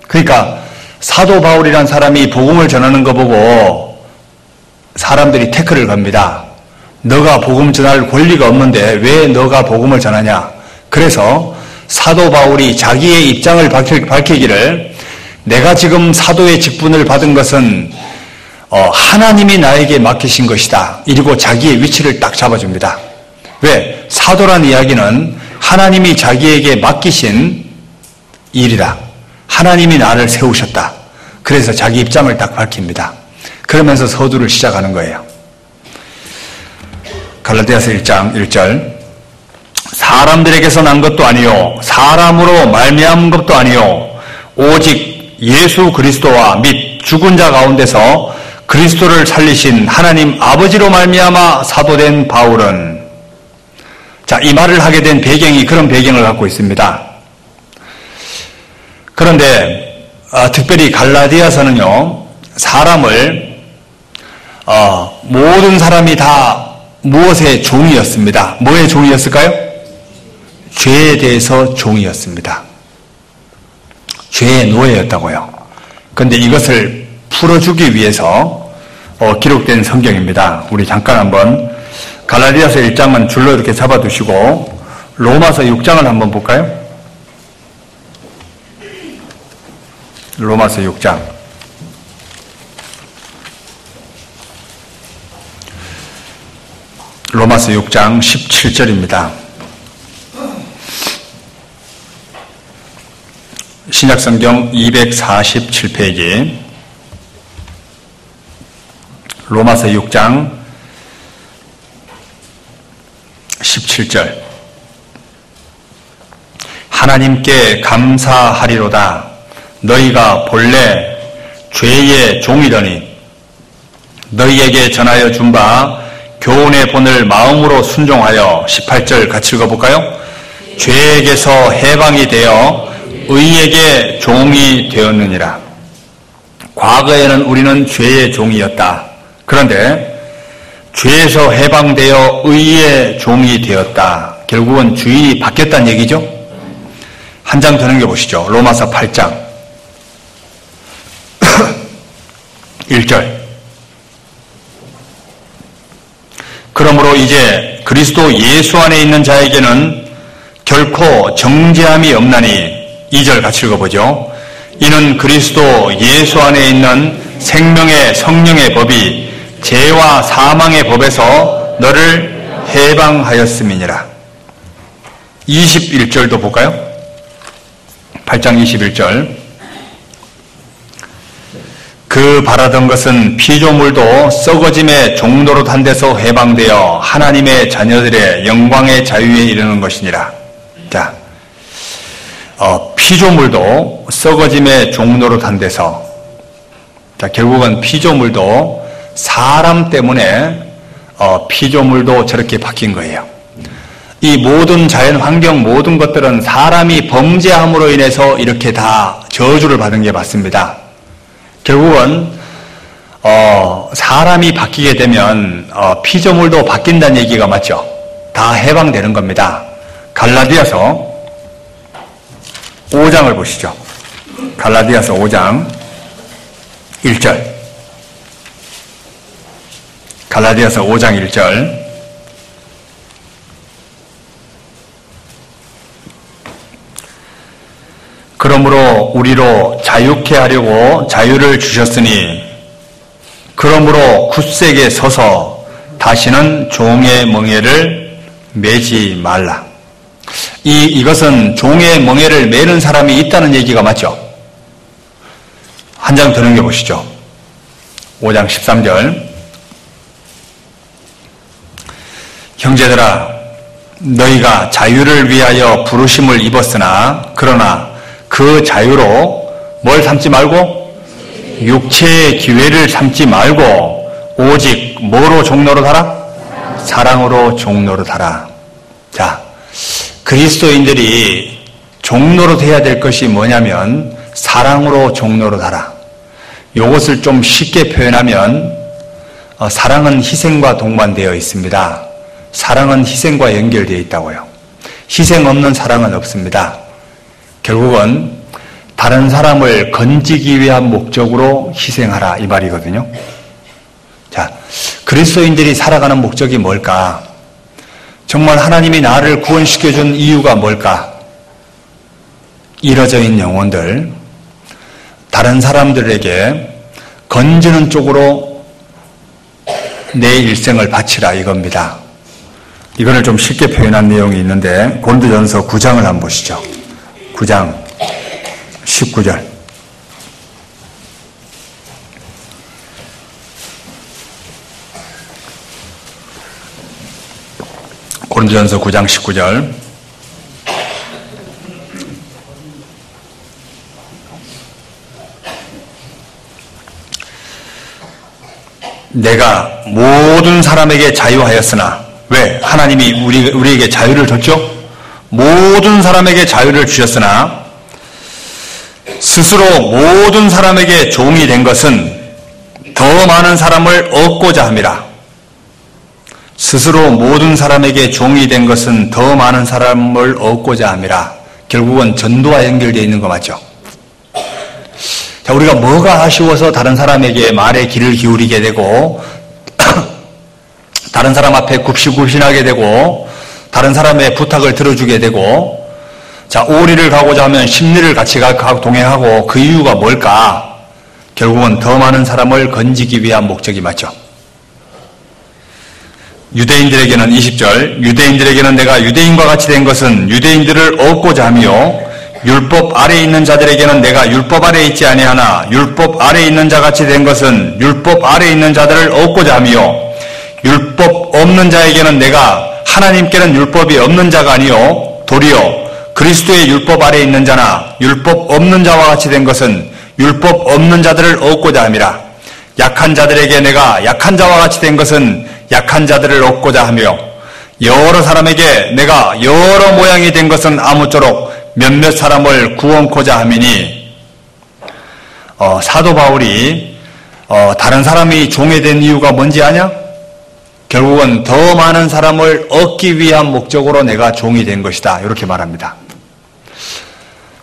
그러니까 사도 바울이란 사람이 복음을 전하는 거 보고 사람들이 태클을 겁니다. 너가 복음 전할 권리가 없는데 왜 너가 복음을 전하냐. 그래서 사도 바울이 자기의 입장을 밝히기를 내가 지금 사도의 직분을 받은 것은 하나님이 나에게 맡기신 것이다. 이러고 자기의 위치를 딱 잡아줍니다. 왜? 사도란 이야기는 하나님이 자기에게 맡기신 일이다. 하나님이 나를 세우셨다. 그래서 자기 입장을 딱 밝힙니다. 그러면서 서두를 시작하는 거예요. 갈라디아서 1장 1절 사람들에게서 난 것도 아니요 사람으로 말미암은 것도 아니요 오직 예수 그리스도와 및 죽은 자 가운데서 그리스도를 살리신 하나님 아버지로 말미암아 사도된 바울은 자, 이 말을 하게 된 배경이 그런 배경을 갖고 있습니다. 그런데 특별히 갈라디아서는요 사람을 모든 사람이 다 무엇의 종이었습니다. 뭐의 종이었을까요? 죄에 대해서 종이었습니다. 죄의 노예였다고요. 그런데 이것을 풀어주기 위해서 기록된 성경입니다. 우리 잠깐 한번 갈라디아서 1장은 줄로 이렇게 잡아두시고 로마서 6장을 한번 볼까요? 로마서 6장 로마서 6장 17절입니다. 신약성경 247페이지 로마서 6장 17절 하나님께 감사하리로다. 너희가 본래 죄의 종이더니 너희에게 전하여 준 바 교훈의 본을 마음으로 순종하여 18절 같이 읽어볼까요? 죄에게서 해방이 되어 의에게 종이 되었느니라. 과거에는 우리는 죄의 종이었다. 그런데 죄에서 해방되어 의의 종이 되었다. 결국은 주인이 바뀌었다는 얘기죠. 한 장 더 넘겨보시죠. 로마서 8장 1절 그러므로 이제 그리스도 예수 안에 있는 자에게는 결코 정죄함이 없나니 2절 같이 읽어보죠. 이는 그리스도 예수 안에 있는 생명의 성령의 법이 죄와 사망의 법에서 너를 해방하였음이니라. 21절도 볼까요? 8장 21절 그 바라던 것은 피조물도 썩어짐의 종로로 한 데서 해방되어 하나님의 자녀들의 영광의 자유에 이르는 것이니라. 자, 피조물도 썩어짐의 종로로 한 데서, 자, 결국은 피조물도 사람 때문에 피조물도 저렇게 바뀐 거예요. 이 모든 자연 환경 모든 것들은 사람이 범죄함으로 인해서 이렇게 다 저주를 받은 게 맞습니다. 결국은 사람이 바뀌게 되면 피조물도 바뀐다는 얘기가 맞죠. 다 해방되는 겁니다. 갈라디아서 5장을 보시죠. 갈라디아서 5장 1절. 갈라디아서 5장 1절. 그러므로 우리로 자유케 하려고 자유를 주셨으니 그러므로 굳세게 서서 다시는 종의 멍에를 매지 말라. 이것은 종의 멍에를 매는 사람이 있다는 얘기가 맞죠? 한 장 더 넘겨보시죠. 5장 13절. 형제들아, 너희가 자유를 위하여 부르심을 입었으나 그러나 그 자유로 뭘 삼지 말고 육체의 기회를 삼지 말고 오직 뭐로 종노릇하라? 사랑으로 종노릇하라. 자, 그리스도인들이 종노릇해야 될 것이 뭐냐면 사랑으로 종노릇하라. 이것을 좀 쉽게 표현하면 사랑은 희생과 동반되어 있습니다. 사랑은 희생과 연결되어 있다고요. 희생 없는 사랑은 없습니다. 결국은 다른 사람을 건지기 위한 목적으로 희생하라 이 말이거든요. 자, 그리스도인들이 살아가는 목적이 뭘까? 정말 하나님이 나를 구원시켜준 이유가 뭘까? 잃어져 있는 영혼들, 다른 사람들에게 건지는 쪽으로 내 일생을 바치라 이겁니다. 이거를 좀 쉽게 표현한 내용이 있는데 고린도전서 9장을 한번 보시죠. 9장 19절. 고린도전서 9장 19절. 내가 모든 사람에게 자유하였으나, 왜? 하나님이 우리에게 자유를 줬죠? 모든 사람에게 자유를 주셨으나 스스로 모든 사람에게 종이 된 것은 더 많은 사람을 얻고자 함이라. 스스로 모든 사람에게 종이 된 것은 더 많은 사람을 얻고자 함이라. 결국은 전도와 연결되어 있는 거 맞죠? 자, 우리가 뭐가 아쉬워서 다른 사람에게 말에 귀를 기울이게 되고 다른 사람 앞에 굽신굽신하게 되고 다른 사람의 부탁을 들어주게 되고, 자, 5리를 가고자 하면 10리를 같이 가고 동행하고, 그 이유가 뭘까? 결국은 더 많은 사람을 건지기 위한 목적이 맞죠. 유대인들에게는 20절, 유대인들에게는 내가 유대인과 같이 된 것은 유대인들을 얻고자 하며 율법 아래에 있는 자들에게는 내가 율법 아래에 있지 아니하나 율법 아래에 있는 자같이 된 것은 율법 아래에 있는 자들을 얻고자 하며 율법 없는 자에게는 내가 하나님께는 율법이 없는 자가 아니요 도리어 그리스도의 율법 아래에 있는 자나 율법 없는 자와 같이 된 것은 율법 없는 자들을 얻고자 함이라. 약한 자들에게 내가 약한 자와 같이 된 것은 약한 자들을 얻고자 하며 여러 사람에게 내가 여러 모양이 된 것은 아무쪼록 몇몇 사람을 구원코자 함이니. 사도 바울이 다른 사람이 종이 된 이유가 뭔지 아냐? 결국은 더 많은 사람을 얻기 위한 목적으로 내가 종이 된 것이다, 이렇게 말합니다.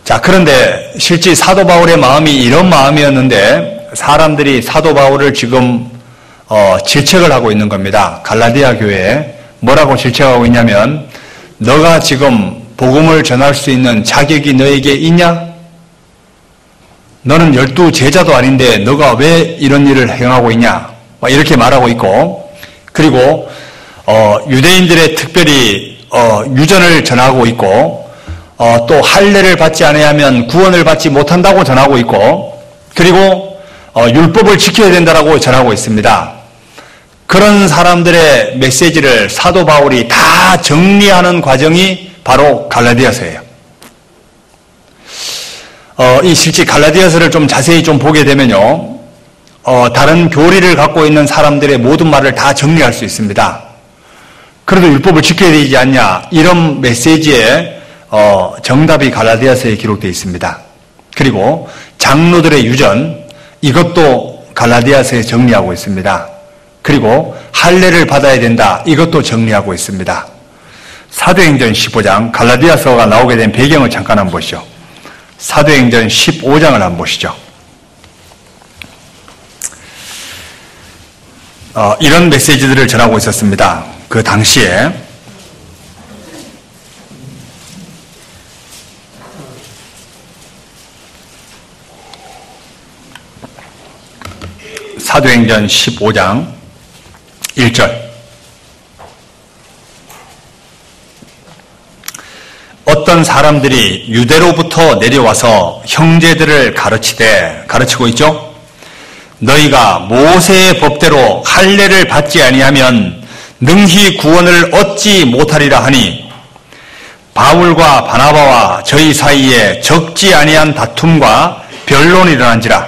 자, 그런데 실제 사도 바울의 마음이 이런 마음이었는데 사람들이 사도 바울을 지금 질책을 하고 있는 겁니다. 갈라디아 교회에 뭐라고 질책하고 있냐면, 너가 지금 복음을 전할 수 있는 자격이 너에게 있냐? 너는 12 제자도 아닌데 너가 왜 이런 일을 행하고 있냐? 이렇게 말하고 있고, 그리고 유대인들의 특별히 유전을 전하고 있고, 또 할례를 받지 않으면 구원을 받지 못한다고 전하고 있고, 그리고 율법을 지켜야 된다라고 전하고 있습니다. 그런 사람들의 메시지를 사도 바울이 다 정리하는 과정이 바로 갈라디아서예요. 이 실제 갈라디아서를 좀 자세히 좀 보게 되면요, 다른 교리를 갖고 있는 사람들의 모든 말을 다 정리할 수 있습니다. 그래도 율법을 지켜야 되지 않냐, 이런 메시지의 정답이 갈라디아서에 기록되어 있습니다. 그리고 장로들의 유전, 이것도 갈라디아서에 정리하고 있습니다. 그리고 할례를 받아야 된다, 이것도 정리하고 있습니다. 사도행전 15장, 갈라디아서가 나오게 된 배경을 잠깐 한번 보시죠. 사도행전 15장을 한번 보시죠. 이런 메시지들을 전하고 있었습니다. 그 당시에. 사도행전 15장 1절. 어떤 사람들이 유대로부터 내려와서 형제들을 가르치고 있죠. 너희가 모세의 법대로 할례를 받지 아니하면 능히 구원을 얻지 못하리라 하니, 바울과 바나바와 저희 사이에 적지 아니한 다툼과 변론이 일어난지라.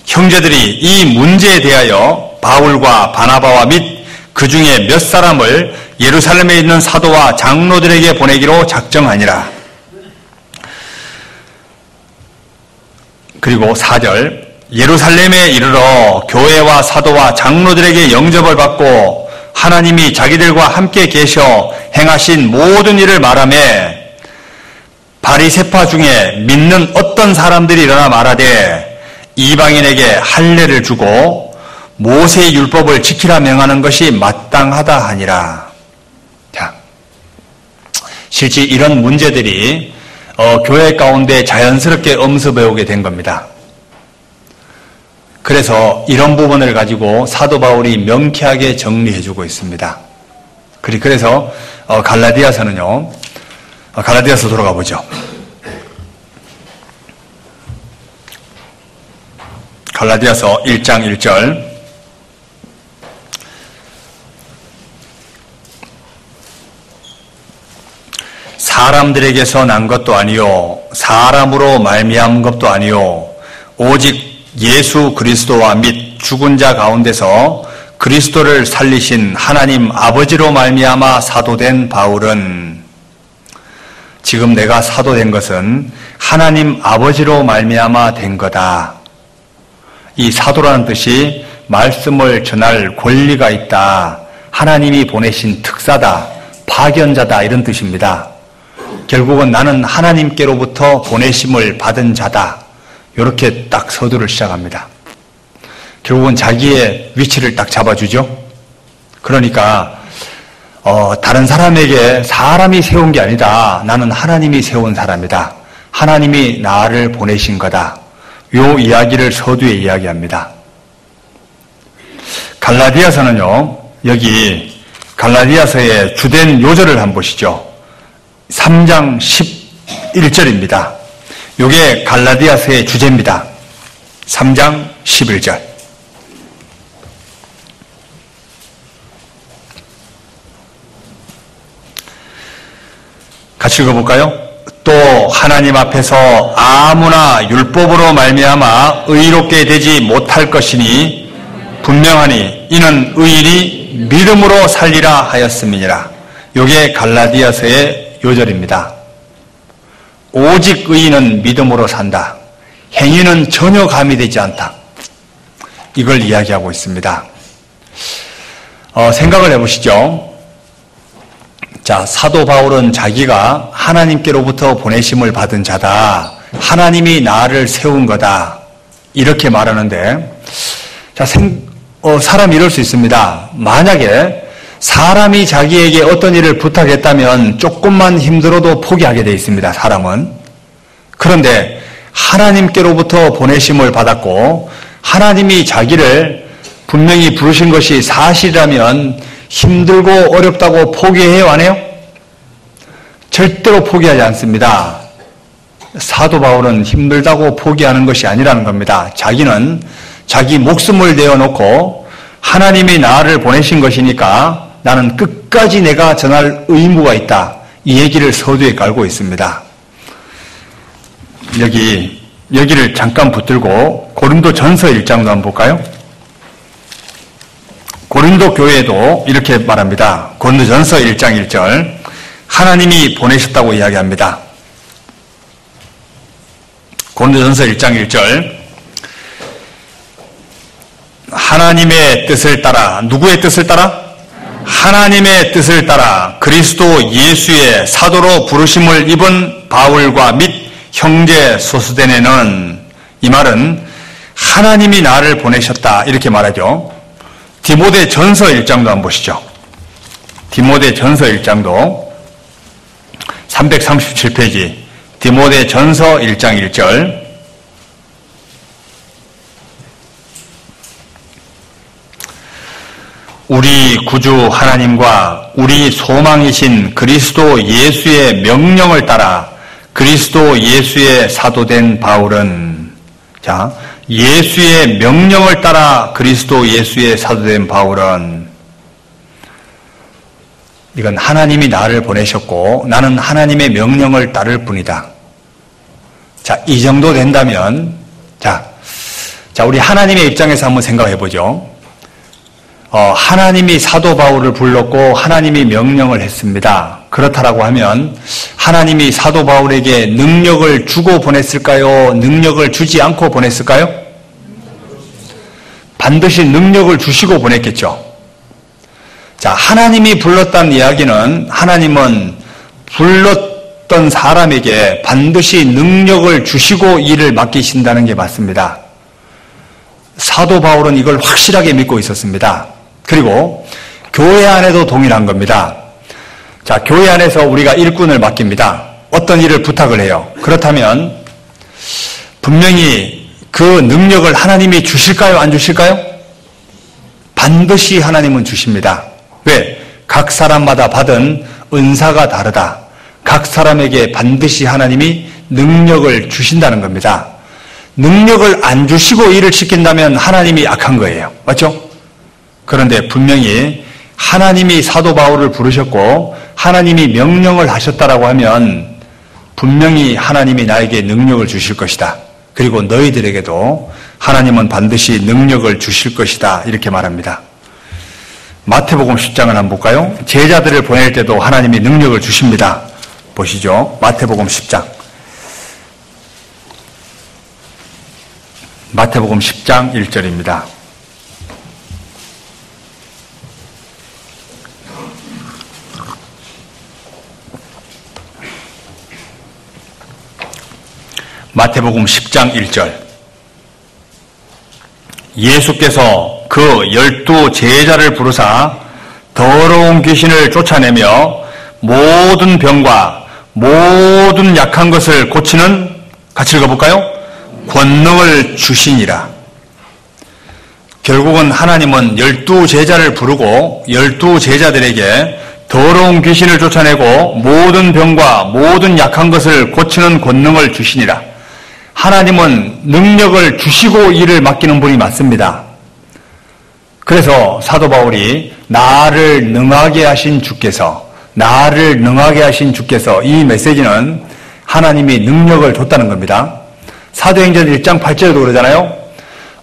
형제들이 이 문제에 대하여 바울과 바나바와 및 그 중에 몇 사람을 예루살렘에 있는 사도와 장로들에게 보내기로 작정하니라. 그리고 4절, 예루살렘에 이르러 교회와 사도와 장로들에게 영접을 받고 하나님이 자기들과 함께 계셔 행하신 모든 일을 말하며, 바리새파 중에 믿는 어떤 사람들이 일어나 말하되 이방인에게 할례를 주고 모세의 율법을 지키라 명하는 것이 마땅하다 하니라. 자, 실제 이런 문제들이 교회 가운데 자연스럽게 엄습해 오게 된 겁니다. 그래서 이런 부분을 가지고 사도 바울이 명쾌하게 정리해주고 있습니다. 그래서 갈라디아서는요, 갈라디아서 돌아가 보죠. 갈라디아서 1장 1절. 사람들에게서 난 것도 아니요 사람으로 말미암은 것도 아니요 오직 예수 그리스도와 및 죽은 자 가운데서 그리스도를 살리신 하나님 아버지로 말미암아 사도된 바울은, 지금 내가 사도된 것은 하나님 아버지로 말미암아 된 거다. 이 사도라는 뜻이 말씀을 전할 권리가 있다, 하나님이 보내신 특사다, 파견자다, 이런 뜻입니다. 결국은 나는 하나님께로부터 보내심을 받은 자다, 이렇게 딱 서두를 시작합니다. 결국은 자기의 위치를 딱 잡아주죠. 그러니까 다른 사람에게 사람이 세운 게 아니다, 나는 하나님이 세운 사람이다, 하나님이 나를 보내신 거다, 요 이야기를 서두에 이야기합니다. 갈라디아서는요, 여기 갈라디아서의 주된 요절을 한번 보시죠. 3장 11절입니다. 이게 갈라디아서의 주제입니다. 3장 11절. 같이 읽어볼까요? 또 하나님 앞에서 아무나 율법으로 말미암아 의롭게 되지 못할 것이니 분명하니 이는 의인이 믿음으로 살리라 하였음이니라. 이게 갈라디아서의 요절입니다. 오직 의인은 믿음으로 산다, 행위는 전혀 가미되지 않다, 이걸 이야기하고 있습니다. 생각을 해보시죠. 자, 사도 바울은 자기가 하나님께로부터 보내심을 받은 자다, 하나님이 나를 세운 거다, 이렇게 말하는데, 자, 사람이 이럴 수 있습니다. 만약에 사람이 자기에게 어떤 일을 부탁했다면 조금만 힘들어도 포기하게 되어 있습니다, 사람은. 그런데 하나님께로부터 보내심을 받았고 하나님이 자기를 분명히 부르신 것이 사실이라면 힘들고 어렵다고 포기해요, 안 해요? 절대로 포기하지 않습니다. 사도 바울은 힘들다고 포기하는 것이 아니라는 겁니다. 자기는 자기 목숨을 내어놓고 하나님이 나를 보내신 것이니까 나는 끝까지 내가 전할 의무가 있다. 이 얘기를 서두에 깔고 있습니다. 여기를 잠깐 붙들고 고린도 전서 1장도 한번 볼까요? 고린도 교회도 이렇게 말합니다. 고린도 전서 1장 1절. 하나님이 보내셨다고 이야기합니다. 고린도 전서 1장 1절. 하나님의 뜻을 따라, 누구의 뜻을 따라? 하나님의 뜻을 따라 그리스도 예수의 사도로 부르심을 입은 바울과 및 형제 소스데네는, 이 말은 하나님이 나를 보내셨다 이렇게 말하죠. 디모데 전서 1장도 한번 보시죠. 디모데 전서 1장도 337페이지 디모데 전서 1장 1절. 우리 구주 하나님과 우리 소망이신 그리스도 예수의 명령을 따라 그리스도 예수의 사도된 바울은, 자, 예수의 명령을 따라 그리스도 예수의 사도된 바울은, 이건 하나님이 나를 보내셨고 나는 하나님의 명령을 따를 뿐이다. 자, 이 정도 된다면, 자, 우리 하나님의 입장에서 한번 생각해 보죠. 하나님이 사도 바울을 불렀고 하나님이 명령을 했습니다. 그렇다라고 하면 하나님이 사도 바울에게 능력을 주고 보냈을까요? 능력을 주지 않고 보냈을까요? 반드시 능력을 주시고 보냈겠죠. 자, 하나님이 불렀다는 이야기는 하나님은 불렀던 사람에게 반드시 능력을 주시고 일을 맡기신다는 게 맞습니다. 사도 바울은 이걸 확실하게 믿고 있었습니다. 그리고 교회 안에도 동일한 겁니다. 자, 교회 안에서 우리가 일꾼을 맡깁니다. 어떤 일을 부탁을 해요. 그렇다면 분명히 그 능력을 하나님이 주실까요? 안 주실까요? 반드시 하나님은 주십니다. 왜? 각 사람마다 받은 은사가 다르다. 각 사람에게 반드시 하나님이 능력을 주신다는 겁니다. 능력을 안 주시고 일을 시킨다면 하나님이 악한 거예요. 맞죠? 그런데 분명히 하나님이 사도 바울을 부르셨고 하나님이 명령을 하셨다라고 하면 분명히 하나님이 나에게 능력을 주실 것이다. 그리고 너희들에게도 하나님은 반드시 능력을 주실 것이다. 이렇게 말합니다. 마태복음 10장을 한번 볼까요? 제자들을 보낼 때도 하나님이 능력을 주십니다. 보시죠. 마태복음 10장. 마태복음 10장 1절입니다. 마태복음 10장 1절. 예수께서 그 12 제자를 부르사 더러운 귀신을 쫓아내며 모든 병과 모든 약한 것을 고치는, 같이 읽어볼까요? 권능을 주시니라. 결국은 하나님은 12 제자를 부르고 12 제자들에게 더러운 귀신을 쫓아내고 모든 병과 모든 약한 것을 고치는 권능을 주시니라. 하나님은 능력을 주시고 일을 맡기는 분이 맞습니다. 그래서 사도 바울이 나를 능하게 하신 주께서 이 메시지는 하나님이 능력을 줬다는 겁니다. 사도행전 1장 8절에도 그러잖아요.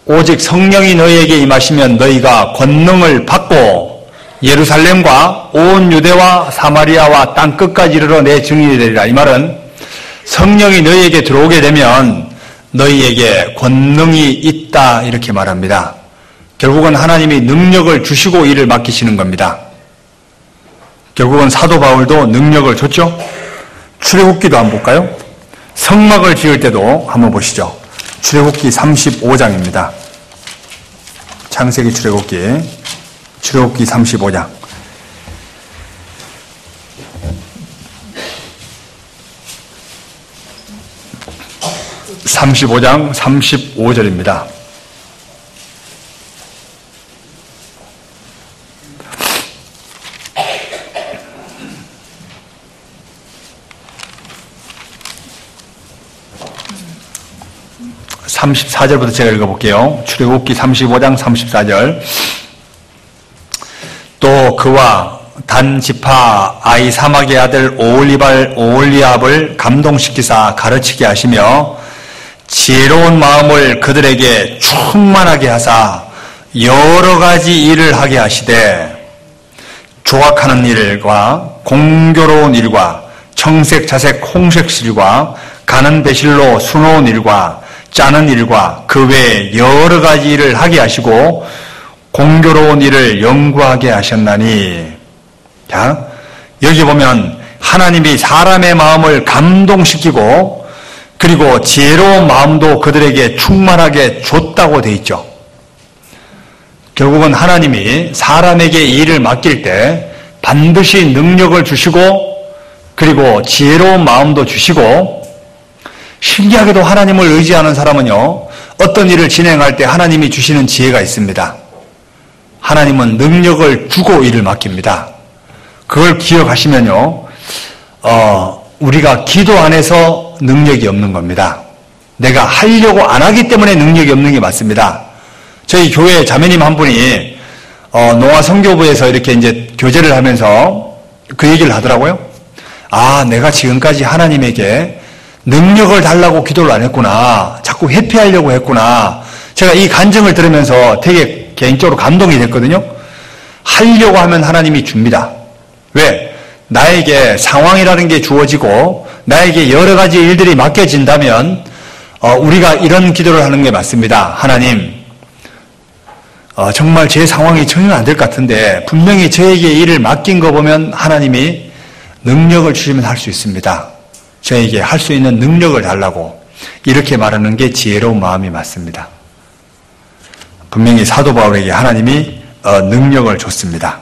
오직 성령이 너희에게 임하시면 너희가 권능을 받고 예루살렘과 온 유대와 사마리아와 땅 끝까지 이르러 내 증인이 되리라. 이 말은 성령이 너희에게 들어오게 되면 너희에게 권능이 있다 이렇게 말합니다. 결국은 하나님이 능력을 주시고 일을 맡기시는 겁니다. 결국은 사도 바울도 능력을 줬죠. 출애굽기도 한번 볼까요? 성막을 지을 때도 한번 보시죠. 출애굽기 35장입니다. 창세기 출애굽기 35장. 35장 35절입니다. 34절부터 제가 읽어볼게요. 출애굽기 35장 34절. 또 그와 단 지파 아히사막의 아들 오홀리압을 감동시키사 가르치게 하시며 지혜로운 마음을 그들에게 충만하게 하사 여러 가지 일을 하게 하시되 조각하는 일과 공교로운 일과 청색 자색 홍색실과 가는 배실로 수놓은 일과 짜는 일과 그 외에 여러 가지 일을 하게 하시고 공교로운 일을 연구하게 하셨나니. 자, 여기 보면 하나님이 사람의 마음을 감동시키고 그리고 지혜로운 마음도 그들에게 충만하게 줬다고 돼 있죠. 결국은 하나님이 사람에게 일을 맡길 때 반드시 능력을 주시고 그리고 지혜로운 마음도 주시고, 신기하게도 하나님을 의지하는 사람은요, 어떤 일을 진행할 때 하나님이 주시는 지혜가 있습니다. 하나님은 능력을 주고 일을 맡깁니다. 그걸 기억하시면요, 우리가 기도 안에서 능력이 없는 겁니다. 내가 하려고 안 하기 때문에 능력이 없는 게 맞습니다. 저희 교회 자매님 한 분이 농화 선교부에서 이렇게 이제 교제를 하면서 그 얘기를 하더라고요. 아, 내가 지금까지 하나님에게 능력을 달라고 기도를 안 했구나. 자꾸 회피하려고 했구나. 제가 이 간증을 들으면서 되게 개인적으로 감동이 됐거든요. 하려고 하면 하나님이 줍니다. 왜? 나에게 상황이라는 게 주어지고 나에게 여러 가지 일들이 맡겨진다면 우리가 이런 기도를 하는 게 맞습니다. 하나님, 정말 제 상황이 전혀 안 될 것 같은데 분명히 저에게 일을 맡긴 거 보면 하나님이 능력을 주시면 할 수 있습니다. 저에게 할 수 있는 능력을 달라고 이렇게 말하는 게 지혜로운 마음이 맞습니다. 분명히 사도 바울에게 하나님이 능력을 줬습니다.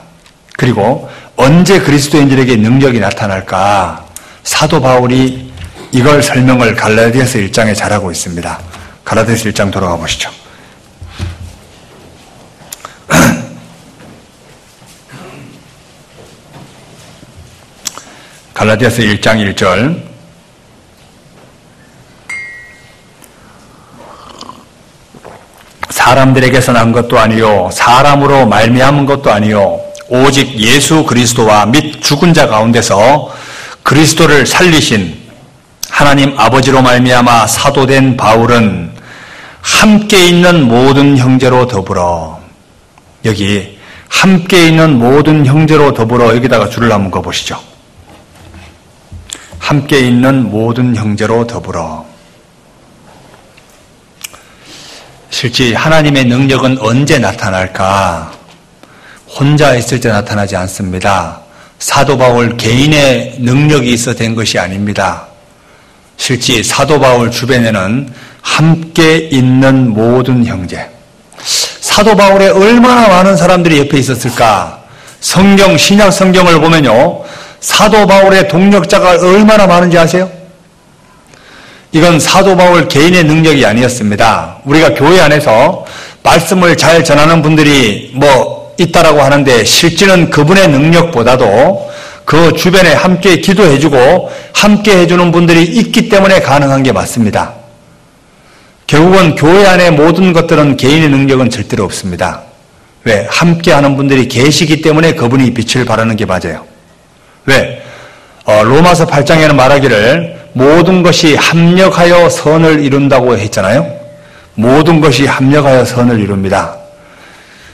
그리고 언제 그리스도인들에게 능력이 나타날까? 사도 바울이 이걸 설명을 갈라디아서 1장에 잘하고 있습니다. 갈라디아서 1장 돌아가 보시죠. 갈라디아서 1장 1절. 사람들에게서 난 것도 아니요 사람으로 말미암은 것도 아니요 오직 예수 그리스도와 및 죽은 자 가운데서 그리스도를 살리신 하나님 아버지로 말미암아 사도된 바울은 함께 있는 모든 형제로 더불어, 여기 함께 있는 모든 형제로 더불어 여기다가 줄을 한번 그어보시죠. 함께 있는 모든 형제로 더불어. 실제 하나님의 능력은 언제 나타날까? 혼자 있을 때 나타나지 않습니다. 사도 바울 개인의 능력이 있어 된 것이 아닙니다. 실제 사도 바울 주변에는 함께 있는 모든 형제. 사도 바울에 얼마나 많은 사람들이 옆에 있었을까? 성경, 신약 성경을 보면요, 사도 바울의 동력자가 얼마나 많은지 아세요? 이건 사도 바울 개인의 능력이 아니었습니다. 우리가 교회 안에서 말씀을 잘 전하는 분들이 있다라고 하는데 실제는 그분의 능력보다도 그 주변에 함께 기도해주고 함께 해주는 분들이 있기 때문에 가능한 게 맞습니다. 결국은 교회 안의 모든 것들은 개인의 능력은 절대로 없습니다. 왜? 함께 하는 분들이 계시기 때문에 그분이 빛을 발하는 게 맞아요. 왜? 로마서 8장에는 말하기를 모든 것이 합력하여 선을 이룬다고 했잖아요. 모든 것이 합력하여 선을 이룹니다.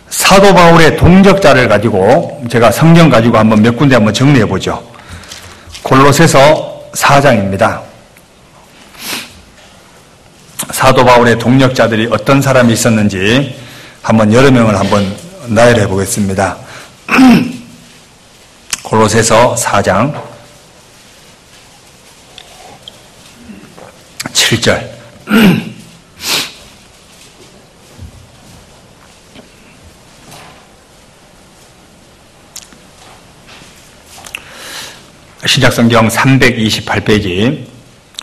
사도 바울의 동력자를 가지고 제가 성경 가지고 한번 몇 군데 한번 정리해 보죠. 골로새서 4장입니다. 사도 바울의 동력자들이 어떤 사람이 있었는지 한번 여러 명을 한번 나열해 보겠습니다. 골로새서 4장 7절. 신약성경 328페이지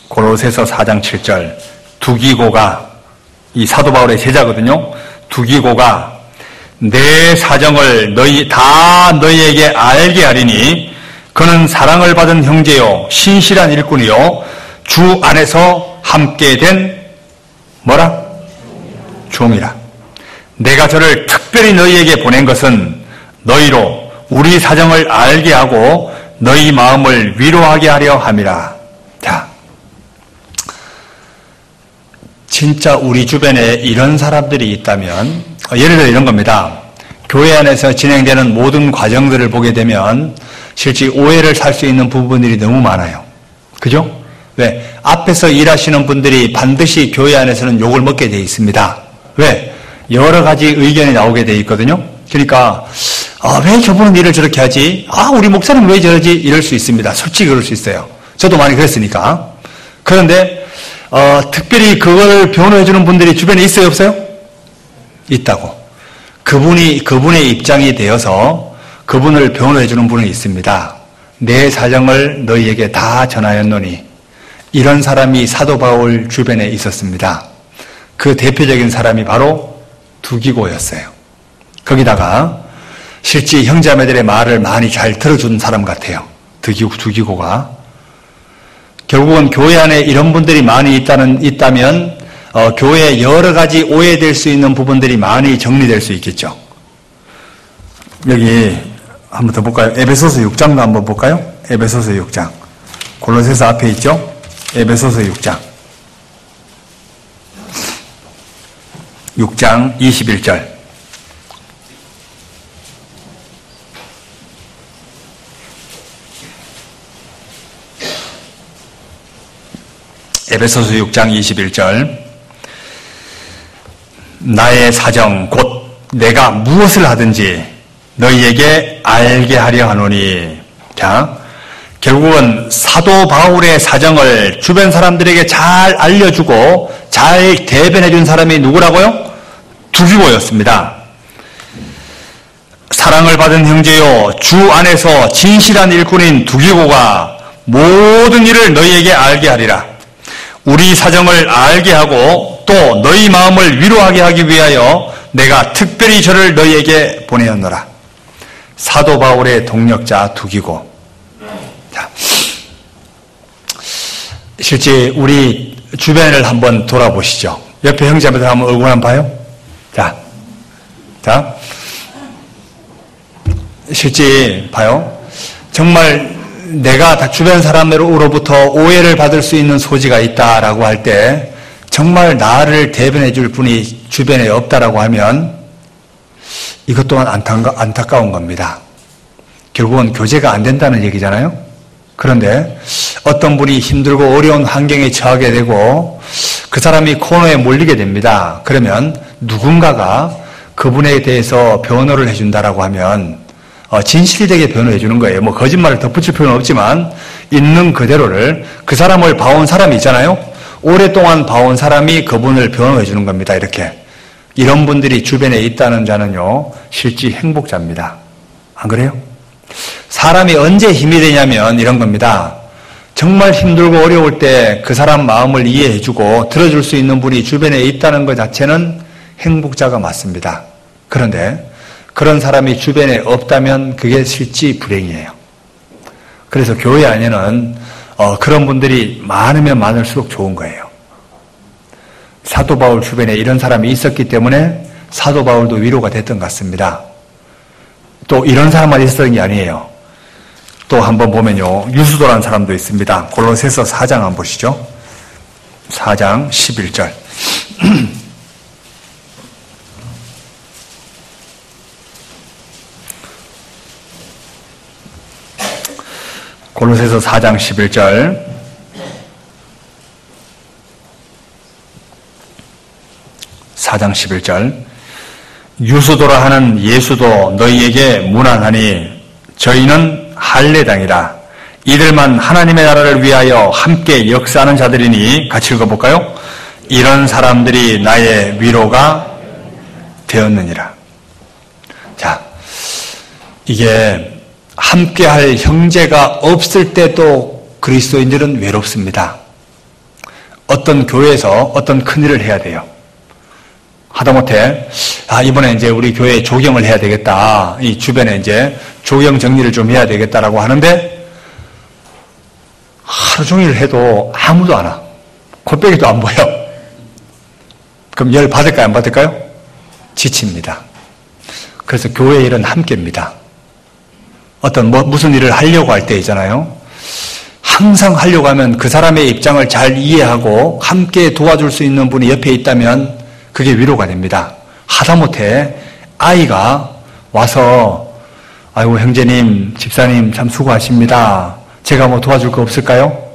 골로새서 4장 7절. 두기고가, 이 사도 바울의 제자거든요. 두기고가 내 사정을 너희에게 알게 하리니 그는 사랑을 받은 형제요 신실한 일꾼이요 주 안에서 함께 된 뭐라? 종이라. 내가 저를 특별히 너희에게 보낸 것은 너희로 우리 사정을 알게 하고 너희 마음을 위로하게 하려 함이라. 자, 진짜 우리 주변에 이런 사람들이 있다면, 예를 들어 이런 겁니다. 교회 안에서 진행되는 모든 과정들을 보게 되면 실제 오해를 살 수 있는 부분들이 너무 많아요. 그죠? 왜? 앞에서 일하시는 분들이 반드시 교회 안에서는 욕을 먹게 돼 있습니다. 왜? 여러 가지 의견이 나오게 돼 있거든요. 그러니까 왜 저분은 일을 저렇게 하지? 우리 목사는 왜 저러지? 이럴 수 있습니다. 솔직히 그럴 수 있어요. 저도 많이 그랬으니까. 그런데 특별히 그걸 변호해 주는 분들이 주변에 있어요, 없어요? 있다고. 그분의 입장이 되어서 그분을 변호해 주는 분은 있습니다. 내 사정을 너희에게 다 전하였노니. 이런 사람이 사도 바울 주변에 있었습니다. 그 대표적인 사람이 바로 두기고였어요. 거기다가 실제 형제자매들의 말을 많이 잘 들어준 사람 같아요. 두기고가. 결국은 교회 안에 이런 분들이 많이 있다면 교회에 여러 가지 오해될 수 있는 부분들이 많이 정리될 수 있겠죠. 여기 한번 더 볼까요? 에베소서 6장도 한번 볼까요? 에베소서 6장. 골로새서 앞에 있죠? 에베소서 6장. 6장 21절. 에베소서 6장 21절. 나의 사정 곧 내가 무엇을 하든지 너희에게 알게 하려 하노니. 자, 결국은 사도 바울의 사정을 주변 사람들에게 잘 알려주고 잘 대변해 준 사람이 누구라고요? 두기고였습니다. 사랑을 받은 형제요, 주 안에서 진실한 일꾼인 두기고가 모든 일을 너희에게 알게 하리라. 우리 사정을 알게 하고 또 너희 마음을 위로하게 하기 위하여 내가 특별히 저를 너희에게 보내었노라. 사도 바울의 동력자 두기고. 자, 실제 우리 주변을 한번 돌아보시죠. 옆에 형제들 한번 얼굴 한번 봐요. 자, 실제 봐요. 정말 내가 주변 사람으로부터 오해를 받을 수 있는 소지가 있다라고 할 때 정말 나를 대변해 줄 분이 주변에 없다라고 하면 이것 또한 안타까운 겁니다. 결국은 교제가 안 된다는 얘기잖아요. 그런데 어떤 분이 힘들고 어려운 환경에 처하게 되고 그 사람이 코너에 몰리게 됩니다. 그러면 누군가가 그분에 대해서 변호를 해준다라고 하면 진실되게 변호해 주는 거예요. 뭐 거짓말을 덧붙일 필요는 없지만 있는 그대로를 그 사람을 봐온 사람이 있잖아요. 오랫동안 봐온 사람이 그분을 변호해 주는 겁니다. 이렇게. 이런 분들이 주변에 있다는 자는요, 실제 행복자입니다. 안 그래요? 사람이 언제 힘이 되냐면 이런 겁니다. 정말 힘들고 어려울 때 그 사람 마음을 이해해 주고 들어줄 수 있는 분이 주변에 있다는 것 자체는 행복자가 맞습니다. 그런데 그런 사람이 주변에 없다면 그게 실제 불행이에요. 그래서 교회 안에는 그런 분들이 많으면 많을수록 좋은 거예요. 사도 바울 주변에 이런 사람이 있었기 때문에 사도 바울도 위로가 됐던 것 같습니다. 또 이런 사람만 있었던 게 아니에요. 또 한번 보면요, 유수도라는 사람도 있습니다. 골로새서 4장 한번 보시죠. 4장 11절. 골로새서 4장 11절. 유수도라 하는 예수도 너희에게 무난하니 저희는 할례당이라. 이들만 하나님의 나라를 위하여 함께 역사하는 자들이니. 같이 읽어볼까요? 이런 사람들이 나의 위로가 되었느니라. 자, 이게 함께할 형제가 없을 때도 그리스도인들은 외롭습니다. 어떤 교회에서 어떤 큰일을 해야 돼요. 하다못해 이번에 이제 우리 교회에 조경을 해야 되겠다. 이 주변에 이제 조경 정리를 좀 해야 되겠다라고 하는데 하루 종일 해도 아무도 안 와. 콧배기도 안 보여. 그럼 열 받을까요? 안 받을까요? 지칩니다. 그래서 교회 일은 함께입니다. 무슨 일을 하려고 할 때 있잖아요. 항상 하려고 하면 그 사람의 입장을 잘 이해하고 함께 도와줄 수 있는 분이 옆에 있다면 그게 위로가 됩니다. 하다못해 아이가 와서 아이고 형제님, 집사님 참 수고하십니다. 제가 뭐 도와줄 거 없을까요?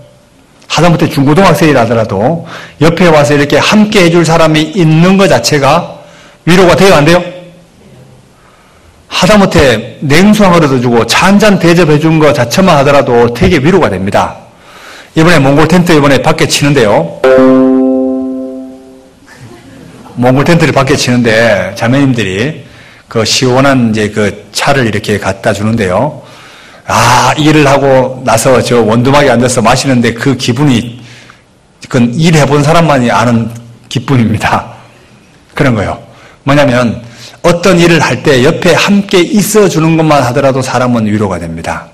하다못해 중고등학생이라더라도 옆에 와서 이렇게 함께 해줄 사람이 있는 것 자체가 위로가 돼요, 안 돼요? 하다못해 냉수 한 그릇 주고 차 한 잔 대접해 준 것 자체만 하더라도 되게 위로가 됩니다. 이번에 몽골 텐트 이번에 밖에 치는데요. 몽골 텐트를 밖에 치는데 자매님들이 그 시원한 이제 그 차를 이렇게 갖다 주는데요. 일을 하고 나서 저 원두막에 앉아서 마시는데 그 기분이 그건 일해본 사람만이 아는 기쁨입니다. 그런 거예요. 뭐냐면 어떤 일을 할 때 옆에 함께 있어주는 것만 하더라도 사람은 위로가 됩니다.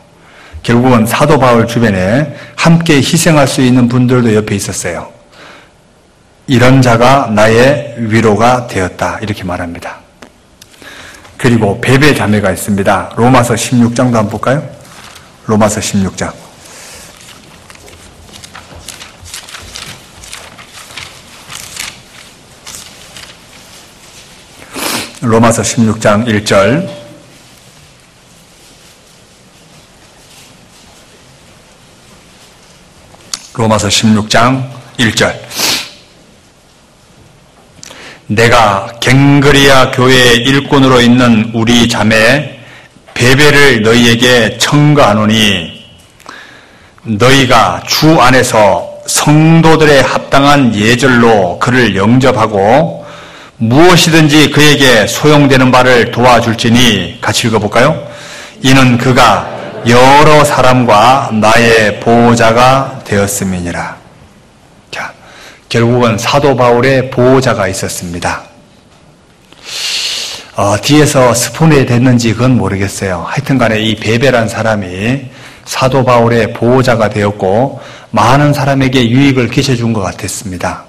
결국은 사도 바울 주변에 함께 희생할 수 있는 분들도 옆에 있었어요. 이런 자가 나의 위로가 되었다. 이렇게 말합니다. 그리고 베베 자매가 있습니다. 로마서 16장도 한번 볼까요? 로마서 16장. 로마서 16장 1절. 로마서 16장 1절. 내가 갱그리아 교회의 일꾼으로 있는 우리 자매 베베를 너희에게 청구하노니 너희가 주 안에서 성도들의 합당한 예절로 그를 영접하고 무엇이든지 그에게 소용되는 바를 도와줄지니 같이 읽어볼까요? 이는 그가 여러 사람과 나의 보호자가 되었음이니라. 자, 결국은 사도 바울의 보호자가 있었습니다. 뒤에서 스폰이 됐는지 그건 모르겠어요. 하여튼 간에 이 베베란 사람이 사도 바울의 보호자가 되었고 많은 사람에게 유익을 끼쳐준 것 같았습니다.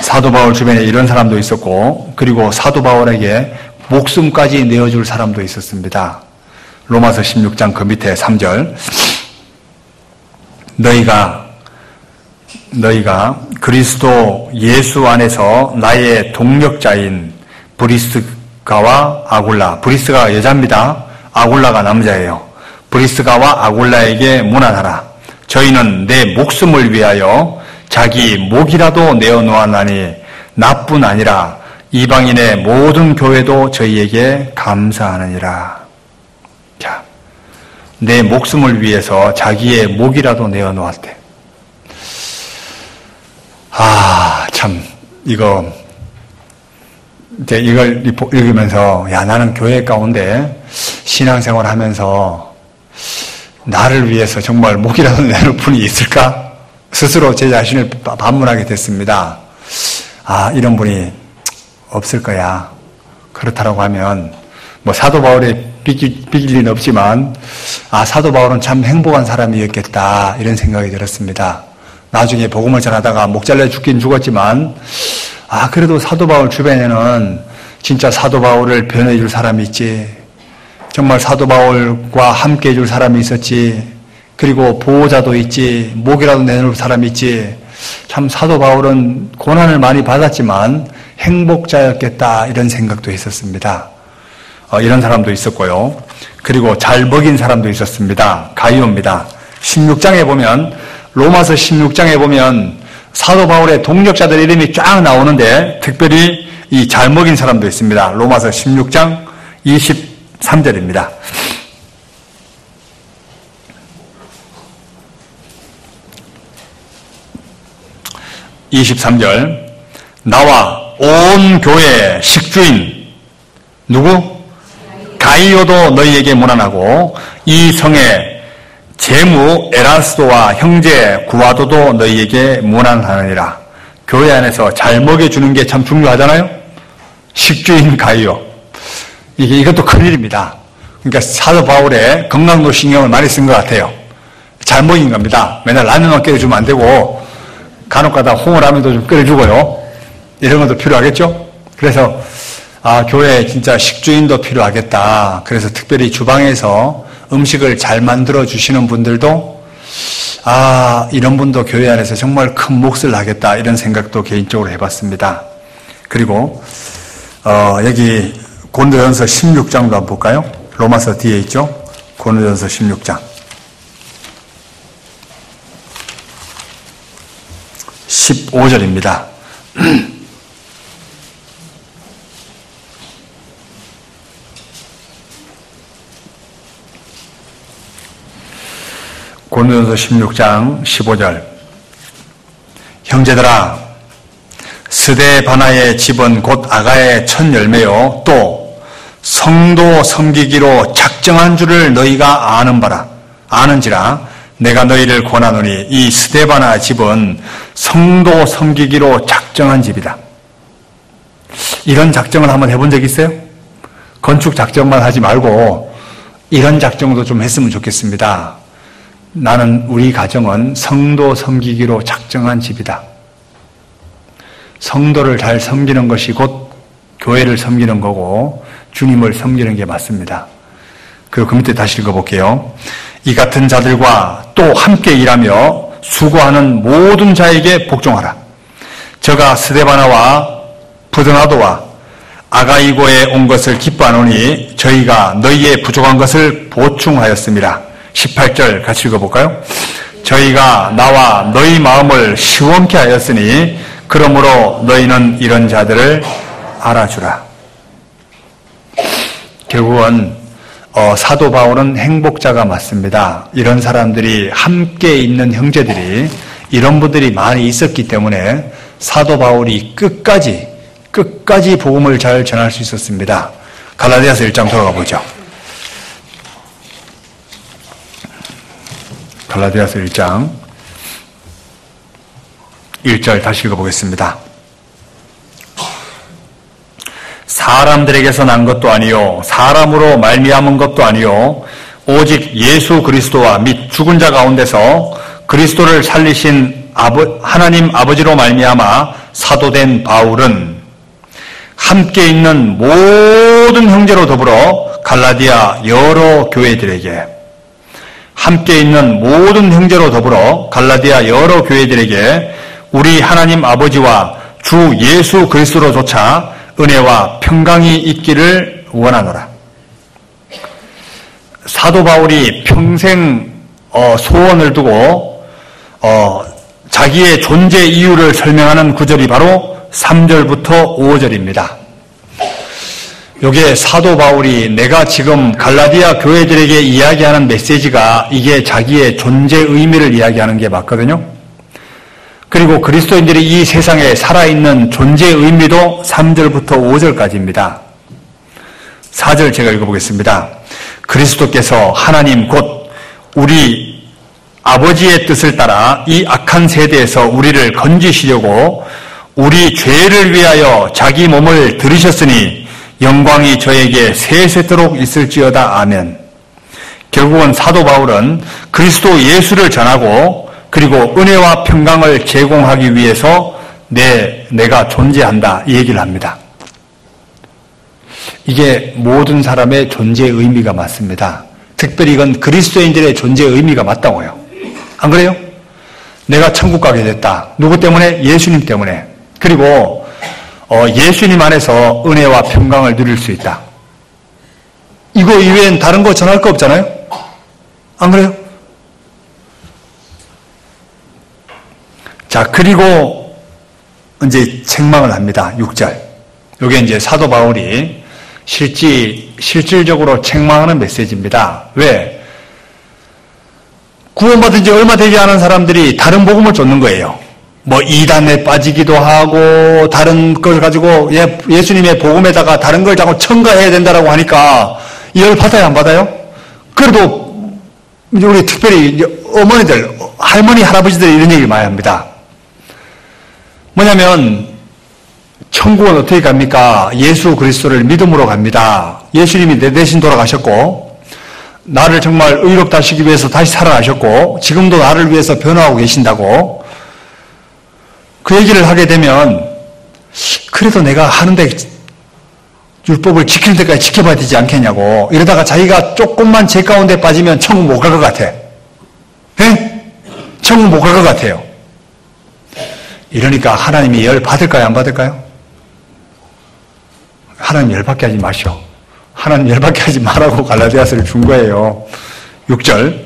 사도 바울 주변에 이런 사람도 있었고 그리고 사도 바울에게 목숨까지 내어줄 사람도 있었습니다. 로마서 16장 그 밑에 3절. 너희가 그리스도 예수 안에서 나의 동력자인 브리스가와 아굴라, 브리스가가 여자입니다. 아굴라가 남자예요. 브리스가와 아굴라에게 문안하라. 저희는 내 목숨을 위하여 자기 목이라도 내어놓았나니 나뿐 아니라 이방인의 모든 교회도 저희에게 감사하느니라. 자, 내 목숨을 위해서 자기의 목이라도 내어놓았대. 참 이걸 읽으면서 나는 교회 가운데 신앙생활 하면서 나를 위해서 정말 목이라도 내놓을 분이 있을까? 스스로 제 자신을 반문하게 됐습니다. 이런 분이 없을 거야. 그렇다라고 하면 뭐 사도 바울의 비길 리는 없지만 사도 바울은 참 행복한 사람이었겠다 이런 생각이 들었습니다. 나중에 복음을 전하다가 목 잘려 죽긴 죽었지만 그래도 사도 바울 주변에는 진짜 사도 바울을 변호해 줄 사람이 있지. 정말 사도 바울과 함께 해줄 사람이 있었지. 그리고 보호자도 있지. 목이라도 내놓을 사람이 있지. 참 사도 바울은 고난을 많이 받았지만 행복자였겠다 이런 생각도 했었습니다. 이런 사람도 있었고요. 그리고 잘 먹인 사람도 있었습니다. 가이오입니다. 16장에 보면 로마서 16장에 보면 사도 바울의 동력자들 이름이 쫙 나오는데 특별히 이 잘 먹인 사람도 있습니다. 로마서 16장 23절입니다. 나와 온 교회 식주인 누구? 가이오도 너희에게 문안하고 이 성의 제무 에라스도와 형제 구아도도 너희에게 문안하느니라. 교회 안에서 잘 먹여주는 게 참 중요하잖아요. 식주인 가이오. 이것도 큰일입니다. 그러니까 사도 바울의 건강도 신경을 많이 쓴 것 같아요. 잘 먹인 겁니다. 맨날 라면만 끓여주면 안 되고 간혹가다 홍어라면도 좀 끓여주고요. 이런 것도 필요하겠죠? 그래서 교회에 진짜 식주인도 필요하겠다. 그래서 특별히 주방에서 음식을 잘 만들어 주시는 분들도 이런 분도 교회 안에서 정말 큰 몫을 하겠다. 이런 생각도 개인적으로 해봤습니다. 그리고 여기 고린도전서 16장도 한번 볼까요? 로마서 뒤에 있죠? 고린도전서 16장 15절입니다. 고린도전서 16장 15절 형제들아 스데바나의 집은 곧 아가의 첫 열매요 또 성도 섬기기로 작정한 줄을 너희가 아는지라 내가 너희를 권하노니 이 스데바나 집은 성도 섬기기로 작정한 집이다. 이런 작정을 한번 해본 적 있어요? 건축 작정만 하지 말고 이런 작정도 좀 했으면 좋겠습니다. 나는 우리 가정은 성도 섬기기로 작정한 집이다. 성도를 잘 섬기는 것이 곧 교회를 섬기는 거고 주님을 섬기는 게 맞습니다. 그리고 그 밑에 다시 읽어볼게요. 이 같은 자들과 또 함께 일하며 수고하는 모든 자에게 복종하라. 저가 스데바나와 부드나도와 아가이고에 온 것을 기뻐하노니 저희가 너희의 부족한 것을 보충하였습니다. 18절 같이 읽어볼까요? 저희가 나와 너희 마음을 시원케 하였으니 그러므로 너희는 이런 자들을 알아주라. 결국은 사도 바울은 행복자가 맞습니다. 이런 사람들이 함께 있는 형제들이 이런 분들이 많이 있었기 때문에 사도 바울이 끝까지 복음을 잘 전할 수 있었습니다. 갈라디아서 1장 돌아가 보죠. 갈라디아서 1장 1절 다시 읽어보겠습니다. 사람들에게서 난 것도 아니요 사람으로 말미암은 것도 아니요 오직 예수 그리스도와 및 죽은 자 가운데서 그리스도를 살리신 하나님 아버지로 말미암아 사도된 바울은 함께 있는 모든 형제로 더불어 갈라디아 여러 교회들에게 우리 하나님 아버지와 주 예수 그리스도로조차 은혜와 평강이 있기를 원하노라. 사도 바울이 평생 소원을 두고 자기의 존재 이유를 설명하는 구절이 바로 3절부터 5절입니다. 요게 사도 바울이 내가 지금 갈라디아 교회들에게 이야기하는 메시지가 이게 자기의 존재 의미를 이야기하는 게 맞거든요. 그리고 그리스도인들이 이 세상에 살아있는 존재 의미도 3절부터 5절까지입니다. 4절 제가 읽어보겠습니다. 그리스도께서 하나님 곧 우리 아버지의 뜻을 따라 이 악한 세대에서 우리를 건지시려고 우리 죄를 위하여 자기 몸을 들이셨으니 영광이 저에게 세세토록 있을지어다. 아멘. 결국은 사도 바울은 그리스도 예수를 전하고 그리고 은혜와 평강을 제공하기 위해서 내가 존재한다 이 얘기를 합니다. 이게 모든 사람의 존재의 의미가 맞습니다. 특별히 이건 그리스도인들의 존재의 의미가 맞다고요. 안 그래요? 내가 천국 가게 됐다. 누구 때문에? 예수님 때문에. 그리고 예수님 안에서 은혜와 평강을 누릴 수 있다. 이거 이외엔 다른 거 전할 거 없잖아요? 안 그래요? 자, 그리고 이제 책망을 합니다. 6절. 이게 이제 사도 바울이 실질적으로 책망하는 메시지입니다. 왜? 구원받은 지 얼마 되지 않은 사람들이 다른 복음을 쫓는 거예요. 뭐 이단에 빠지기도 하고 다른 걸 가지고 예수님의 복음에다가 다른 걸 자꾸 첨가해야 된다라고 하니까 열 받아요, 안 받아요? 그래도 우리 특별히 어머니들, 할머니, 할아버지들 이런 얘기를 많이 합니다. 뭐냐면 천국은 어떻게 갑니까? 예수 그리스도를 믿음으로 갑니다. 예수님이 내 대신 돌아가셨고 나를 정말 의롭다 하시기 위해서 다시 살아나셨고 지금도 나를 위해서 변화하고 계신다고 그 얘기를 하게 되면 그래도 내가 하는데 율법을 지킬 때까지 지켜봐야 되지 않겠냐고. 이러다가 자기가 조금만 죄 가운데 빠지면 천국 못 갈 것 같아. 예? 천국 못 갈 것 같아요. 이러니까 하나님이 열 받을까요? 안 받을까요? 하나님 열받게 하지 마시오. 하나님 열받게 하지 말라고 갈라디아서를 준 거예요. 6절.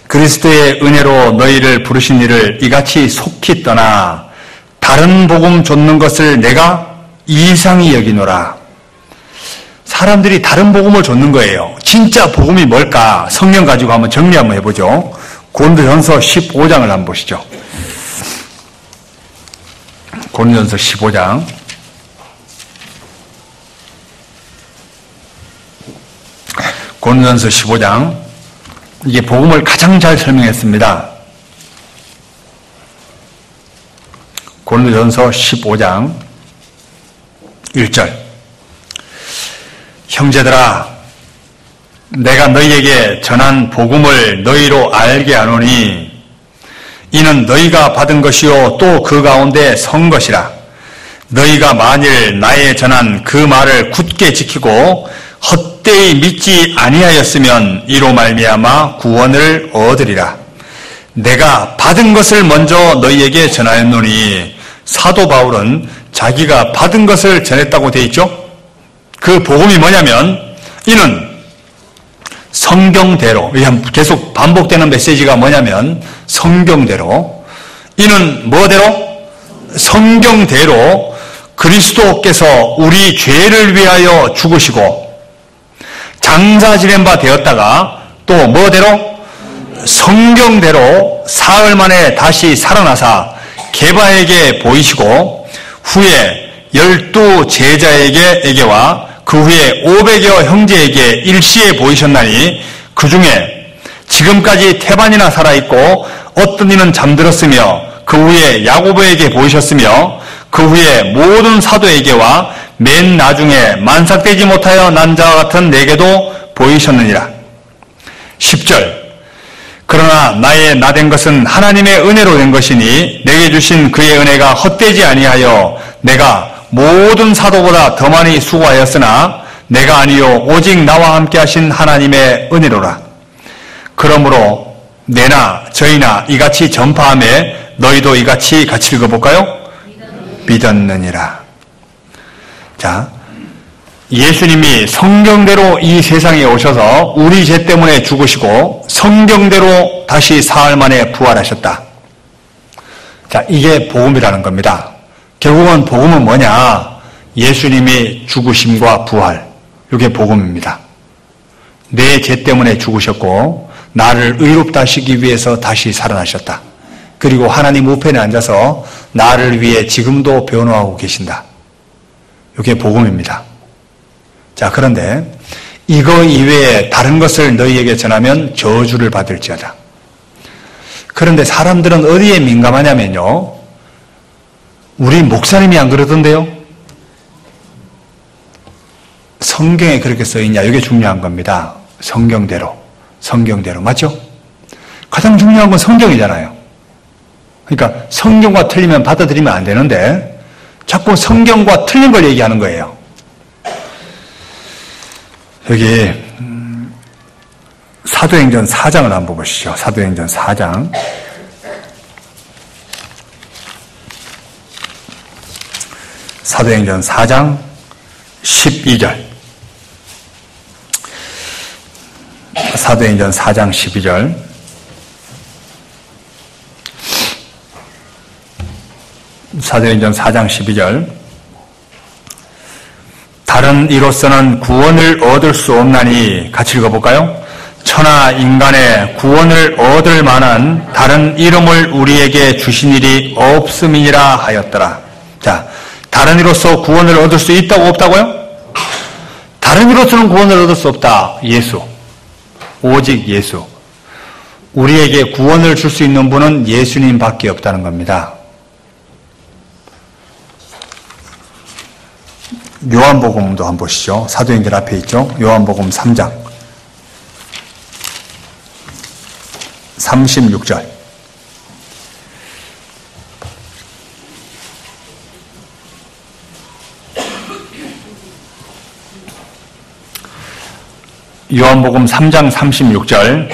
그리스도의 은혜로 너희를 부르신 이를 이같이 속히 떠나 다른 복음 좇는 것을 내가 이상히 여기노라. 사람들이 다른 복음을 좇는 거예요. 진짜 복음이 뭘까? 성경 가지고 한번 정리 한번 해보죠. 고린도전서 15장을 한번 보시죠. 고린도전서 15장. 고린도전서 15장. 이게 복음을 가장 잘 설명했습니다. 고린도전서 15장 1절. 형제들아, 내가 너희에게 전한 복음을 너희로 알게 하노니 이는 너희가 받은 것이요 또 그 가운데 선 것이라. 너희가 만일 나의 전한 그 말을 굳게 지키고 헛되이 믿지 아니하였으면 이로 말미암아 구원을 얻으리라. 내가 받은 것을 먼저 너희에게 전하였노니. 사도 바울은 자기가 받은 것을 전했다고 되어 있죠. 그 복음이 뭐냐면 이는 성경대로, 계속 반복되는 메시지가 뭐냐면 성경대로, 이는 뭐대로? 성경대로 그리스도께서 우리 죄를 위하여 죽으시고 장사 지낸 바 되었다가 또 뭐대로? 성경대로 사흘 만에 다시 살아나사 게바에게 보이시고 후에 12 제자에게와 그 후에 500여 형제에게 일시에 보이셨나니 그 중에 지금까지 태반이나 살아있고 어떤 이는 잠들었으며 그 후에 야고보에게 보이셨으며 그 후에 모든 사도에게와 맨 나중에 만삭되지 못하여 난 자와 같은 내게도 보이셨느니라. 10절. 그러나 나의 나된 것은 하나님의 은혜로 된 것이니 내게 주신 그의 은혜가 헛되지 아니하여 내가 모든 사도보다 더 많이 수고하였으나 내가 아니요 오직 나와 함께 하신 하나님의 은혜로라. 그러므로 내나 저희나 이같이 전파하매 너희도 이같이 같이 읽어볼까요? 믿었느니라. 자, 예수님이 성경대로 이 세상에 오셔서 우리 죄 때문에 죽으시고 성경대로 다시 사흘 만에 부활하셨다. 자, 이게 복음이라는 겁니다. 결국은 복음은 뭐냐? 예수님이 죽으심과 부활. 이게 복음입니다. 내 죄 때문에 죽으셨고 나를 의롭다 하시기 위해서 다시 살아나셨다. 그리고 하나님 우편에 앉아서 나를 위해 지금도 변호하고 계신다. 이게 복음입니다. 자, 그런데 이거 이외에 다른 것을 너희에게 전하면 저주를 받을지어다. 그런데 사람들은 어디에 민감하냐면요. 우리 목사님이 안 그러던데요. 성경에 그렇게 써있냐. 이게 중요한 겁니다. 성경대로. 맞죠? 가장 중요한 건 성경이잖아요. 그러니까 성경과 틀리면 받아들이면 안 되는데 자꾸 성경과 틀린 걸 얘기하는 거예요. 여기 사도행전 4장을 한번 보시죠. 사도행전 4장. 사도행전 4장 12절. 사도행전 4장 12절. 사도행전 4장 12절. 다른 이로서는 구원을 얻을 수 없나니 같이 읽어볼까요? 천하 인간의 구원을 얻을 만한 다른 이름을 우리에게 주신 일이 없음이니라 하였더라. 자, 다른 이로서 구원을 얻을 수 있다고 없다고요? 다른 이로서는 구원을 얻을 수 없다. 예수. 오직 예수. 우리에게 구원을 줄 수 있는 분은 예수님밖에 없다는 겁니다. 요한복음도 한번 보시죠. 사도행전 앞에 있죠. 요한복음 3장 36절. 요한복음 3장 36절.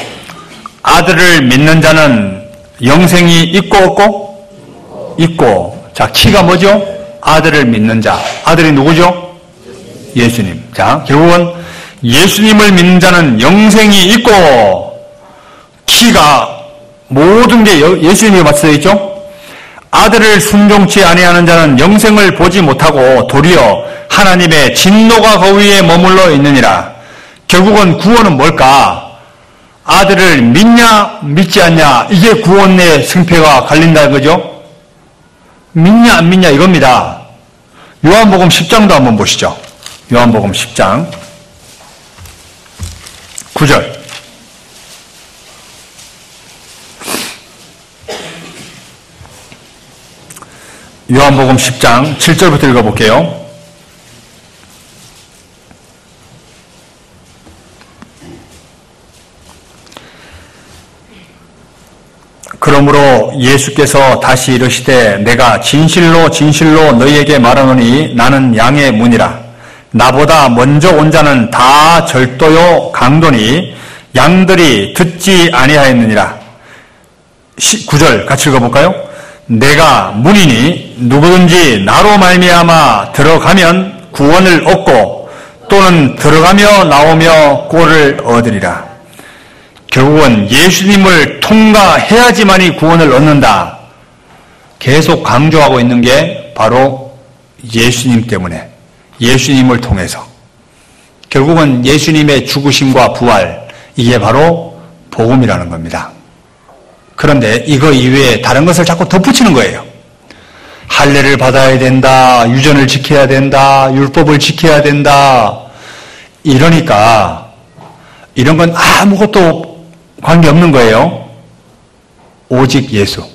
아들을 믿는 자는 영생이 있고 없고? 있고. 자, 키가 뭐죠? 아들을 믿는 자. 아들이 누구죠? 예수님. 자, 결국은 예수님을 믿는 자는 영생이 있고, 키가 모든 게 예수님이 맞춰져 있죠? 아들을 순종치 아니하는 자는 영생을 보지 못하고 도리어 하나님의 진노가 그 위에 머물러 있느니라. 결국은 구원은 뭘까? 아들을 믿냐 믿지 않냐, 이게 구원의 승패가 갈린다는 거죠. 믿냐 안 믿냐 이겁니다. 요한복음 10장도 한번 보시죠. 요한복음 10장 9절. 요한복음 10장 7절부터 읽어볼게요. 그러므로 예수께서 다시 이르시되 내가 진실로 진실로 너희에게 말하노니 나는 양의 문이라. 나보다 먼저 온 자는 다 절도요 강도니 양들이 듣지 아니하였느니라. 9절 같이 읽어볼까요? 내가 문이니 누구든지 나로 말미암아 들어가면 구원을 얻고 또는 들어가며 나오며 꼴을 얻으리라. 결국은 예수님을 통과해야지만이 구원을 얻는다. 계속 강조하고 있는 게 바로 예수님 때문에, 예수님을 통해서. 결국은 예수님의 죽으심과 부활, 이게 바로 복음이라는 겁니다. 그런데 이거 이외에 다른 것을 자꾸 덧붙이는 거예요. 할례를 받아야 된다, 유전을 지켜야 된다, 율법을 지켜야 된다. 이러니까 이런 건 아무것도 관계없는 거예요. 오직 예수,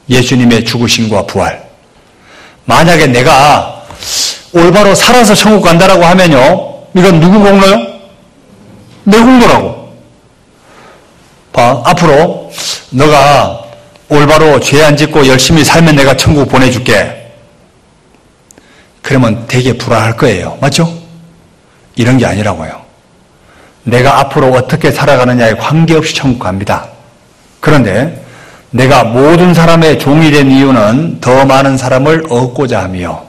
예수님의 죽으심과 부활. 만약에 내가 올바로 살아서 천국 간다라고 하면요, 이건 누구 공로요? 내 공로라고. 봐, 앞으로 너가 올바로 죄 안 짓고 열심히 살면 내가 천국 보내줄게. 그러면 되게 불안할 거예요. 맞죠? 이런 게 아니라고요. 내가 앞으로 어떻게 살아가느냐에 관계없이 천국 갑니다. 그런데 내가 모든 사람의 종이 된 이유는 더 많은 사람을 얻고자 하며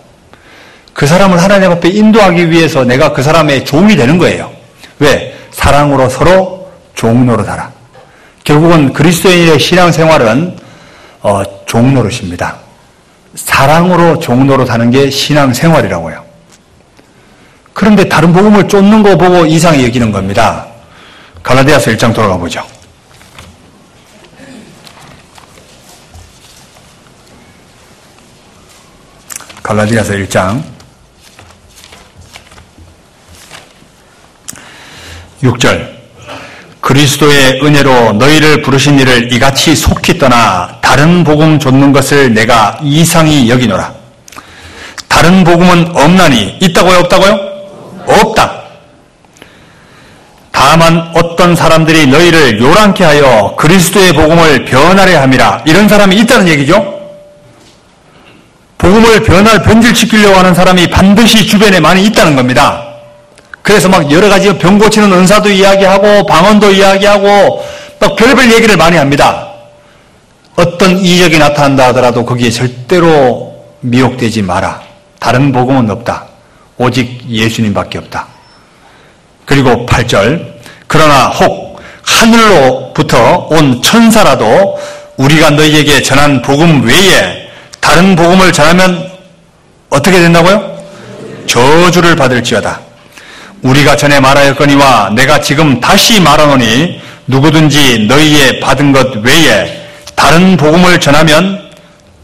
그 사람을 하나님 앞에 인도하기 위해서 내가 그 사람의 종이 되는 거예요. 왜? 사랑으로 서로 종노릇하라. 결국은 그리스도인의 신앙생활은 종노릇입니다. 사랑으로 종노릇하는 게 신앙생활이라고요. 그런데 다른 복음을 쫓는 거 보고 이상히 여기는 겁니다. 갈라디아서 1장 돌아가 보죠. 갈라디아서 1장 6절. 그리스도의 은혜로 너희를 부르신 이를 이같이 속히 떠나 다른 복음 좇는 것을 내가 이상히 여기노라. 다른 복음은 없나니 있다고요, 없다고요? 없다. 다만 어떤 사람들이 너희를 요란케 하여 그리스도의 복음을 변하려 함이라. 이런 사람이 있다는 얘기죠. 복음을 변질시키려고 하는 사람이 반드시 주변에 많이 있다는 겁니다. 그래서 막 여러 가지 병 고치는 은사도 이야기하고 방언도 이야기하고 막 별별 얘기를 많이 합니다. 어떤 이적이 나타난다 하더라도 거기에 절대로 미혹되지 마라. 다른 복음은 없다. 오직 예수님밖에 없다. 그리고 8절. 그러나 혹 하늘로부터 온 천사라도 우리가 너희에게 전한 복음 외에 다른 복음을 전하면 어떻게 된다고요? 저주를 받을지어다. 우리가 전에 말하였거니와 내가 지금 다시 말하노니 누구든지 너희의 받은 것 외에 다른 복음을 전하면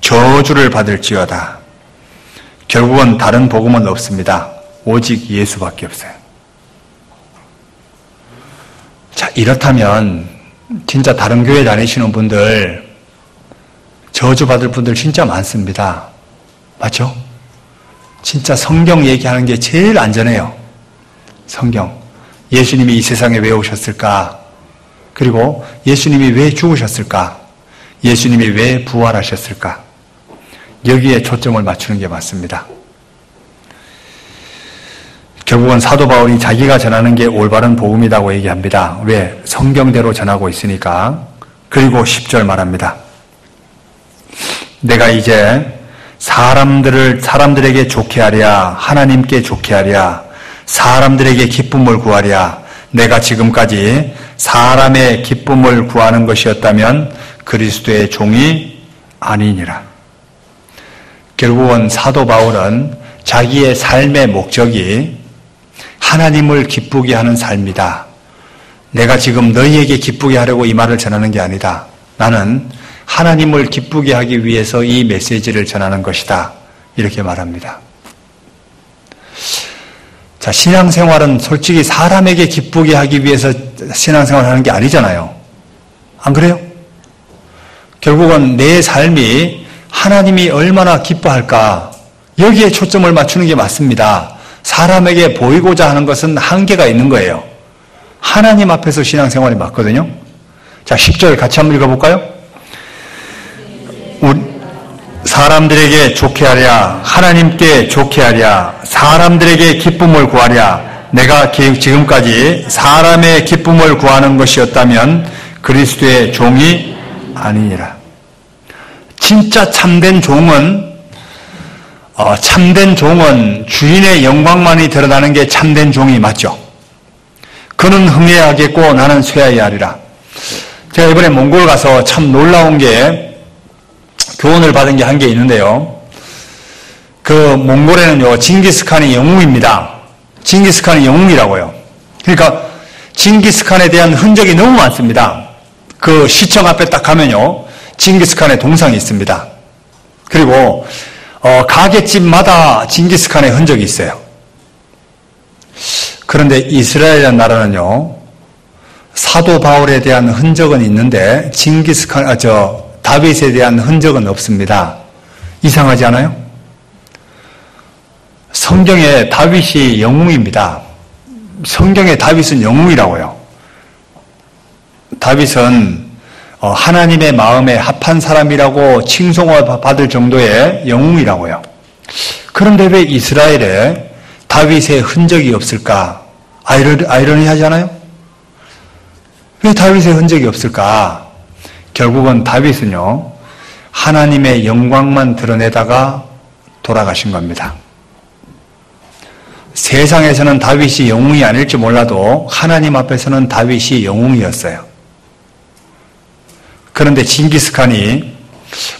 저주를 받을지어다. 결국은 다른 복음은 없습니다. 오직 예수밖에 없어요. 자, 이렇다면 진짜 다른 교회 다니시는 분들 저주받을 분들 진짜 많습니다. 맞죠? 진짜 성경 얘기하는 게 제일 안전해요. 성경. 예수님이 이 세상에 왜 오셨을까? 그리고 예수님이 왜 죽으셨을까? 예수님이 왜 부활하셨을까? 여기에 초점을 맞추는 게 맞습니다. 결국은 사도 바울이 자기가 전하는 게 올바른 복음이라고 얘기합니다. 왜? 성경대로 전하고 있으니까. 그리고 10절 말합니다. 내가 이제 사람들에게 좋게 하랴, 하나님께 좋게 하랴, 사람들에게 기쁨을 구하랴. 내가 지금까지 사람의 기쁨을 구하는 것이었다면 그리스도의 종이 아니니라. 결국은 사도 바울은 자기의 삶의 목적이 하나님을 기쁘게 하는 삶이다. 내가 지금 너희에게 기쁘게 하려고 이 말을 전하는 게 아니다. 나는 하나님을 기쁘게 하기 위해서 이 메시지를 전하는 것이다. 이렇게 말합니다. 자, 신앙생활은 솔직히 사람에게 기쁘게 하기 위해서 신앙생활을 하는 게 아니잖아요. 안 그래요? 결국은 내 삶이 하나님이 얼마나 기뻐할까? 여기에 초점을 맞추는 게 맞습니다. 사람에게 보이고자 하는 것은 한계가 있는 거예요. 하나님 앞에서 신앙생활이 맞거든요. 자, 10절 같이 한번 읽어볼까요? 사람들에게 좋게 하랴, 하나님께 좋게 하랴, 사람들에게 기쁨을 구하랴. 내가 지금까지 사람의 기쁨을 구하는 것이었다면 그리스도의 종이 아니니라. 진짜 참된 종은 주인의 영광만이 드러나는 게 참된 종이 맞죠. 그는 흥해야 하겠고 나는 쇠하여야 하리라. 제가 이번에 몽골 가서 참 놀라운 게 교훈을 받은 게 한 게 있는데요. 그 몽골에는요, 징기스칸이 영웅입니다. 징기스칸이 영웅이라고요. 그러니까 징기스칸에 대한 흔적이 너무 많습니다. 그 시청 앞에 딱 가면요, 징기스칸의 동상이 있습니다. 그리고 가게집마다 징기스칸의 흔적이 있어요. 그런데 이스라엘이라는 나라는요, 사도 바울에 대한 흔적은 있는데 다윗에 대한 흔적은 없습니다. 이상하지 않아요? 성경에 다윗이 영웅입니다. 성경에 다윗은 영웅이라고요. 다윗은 하나님의 마음에 합한 사람이라고 칭송을 받을 정도의 영웅이라고요. 그런데 왜 이스라엘에 다윗의 흔적이 없을까? 아이러니하지 않아요? 왜 다윗의 흔적이 없을까? 결국은 다윗은요, 하나님의 영광만 드러내다가 돌아가신 겁니다. 세상에서는 다윗이 영웅이 아닐지 몰라도 하나님 앞에서는 다윗이 영웅이었어요. 그런데 징기스칸이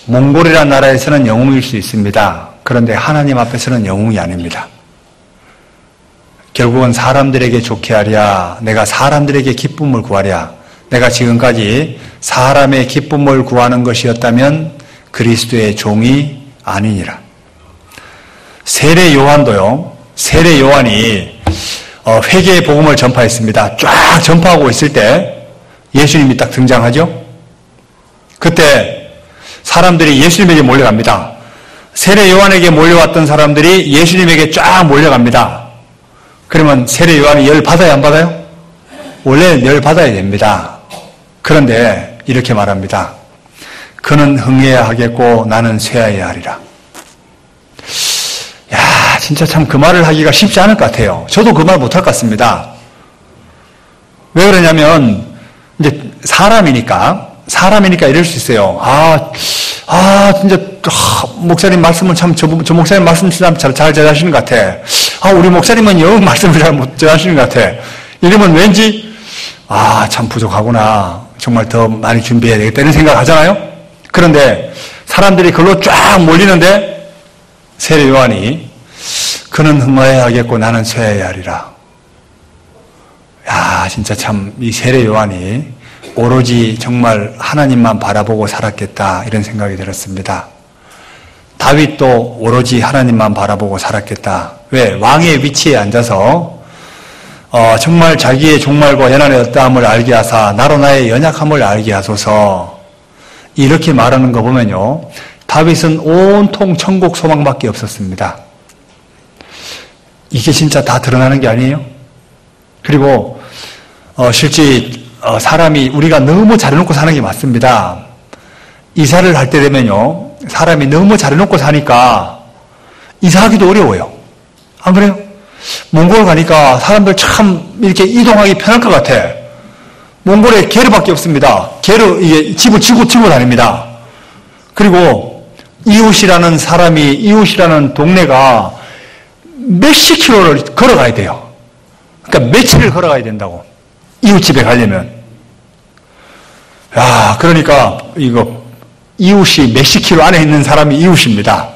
몽골이라는 나라에서는 영웅일 수 있습니다. 그런데 하나님 앞에서는 영웅이 아닙니다. 결국은 사람들에게 좋게 하랴, 내가 사람들에게 기쁨을 구하랴. 내가 지금까지 사람의 기쁨을 구하는 것이었다면 그리스도의 종이 아니니라. 세례 요한도요, 세례 요한이 회개의 복음을 전파했습니다. 쫙 전파하고 있을 때 예수님이 딱 등장하죠. 그때 사람들이 예수님에게 몰려갑니다. 세례 요한에게 몰려왔던 사람들이 예수님에게 쫙 몰려갑니다. 그러면 세례 요한이 열 받아야 안 받아요? 원래 열 받아야 됩니다. 그런데 이렇게 말합니다. 그는 흥해야 하겠고 나는 쇠하여야 하리라. 야, 진짜 참 그 말을 하기가 쉽지 않을 것 같아요. 저도 그 말 못할 것 같습니다. 왜 그러냐면 이제 사람이니까 이럴 수 있어요. 진짜 목사님 말씀을 참 저 목사님 말씀 참 잘 전하시는 것 같아. 우리 목사님은 영 말씀을 잘 못 전하시는 것 같아. 이러면 왠지 참 부족하구나. 정말 더 많이 준비해야 되겠다 이런 생각을 하잖아요. 그런데 사람들이 글로 쫙 몰리는데 세례 요한이 그는 흥하여야 하겠고 나는 쇠하여야 하리라. 야, 진짜 참 이 세례 요한이 오로지 정말 하나님만 바라보고 살았겠다 이런 생각이 들었습니다. 다윗도 오로지 하나님만 바라보고 살았겠다. 왜? 왕의 위치에 앉아서 정말 자기의 종말과 연한의 어떠함을 알게 하사 나로 나의 연약함을 알게 하소서 이렇게 말하는 거 보면요, 다윗은 온통 천국 소망밖에 없었습니다. 이게 진짜 다 드러나는 게 아니에요? 그리고 실제 사람이 우리가 너무 잘해놓고 사는 게 맞습니다. 이사를 할 때 되면요, 사람이 너무 잘해놓고 사니까 이사하기도 어려워요. 안 그래요? 몽골 가니까 사람들 참 이렇게 이동하기 편할 것 같아. 몽골에 게르밖에 없습니다. 게르, 이게 집을 지고 다닙니다. 그리고 이웃이라는 동네가 몇십 킬로를 걸어가야 돼요. 그러니까 며칠을 걸어가야 된다고. 이웃집에 가려면. 야, 그러니까 이웃이 몇십 킬로 안에 있는 사람이 이웃입니다.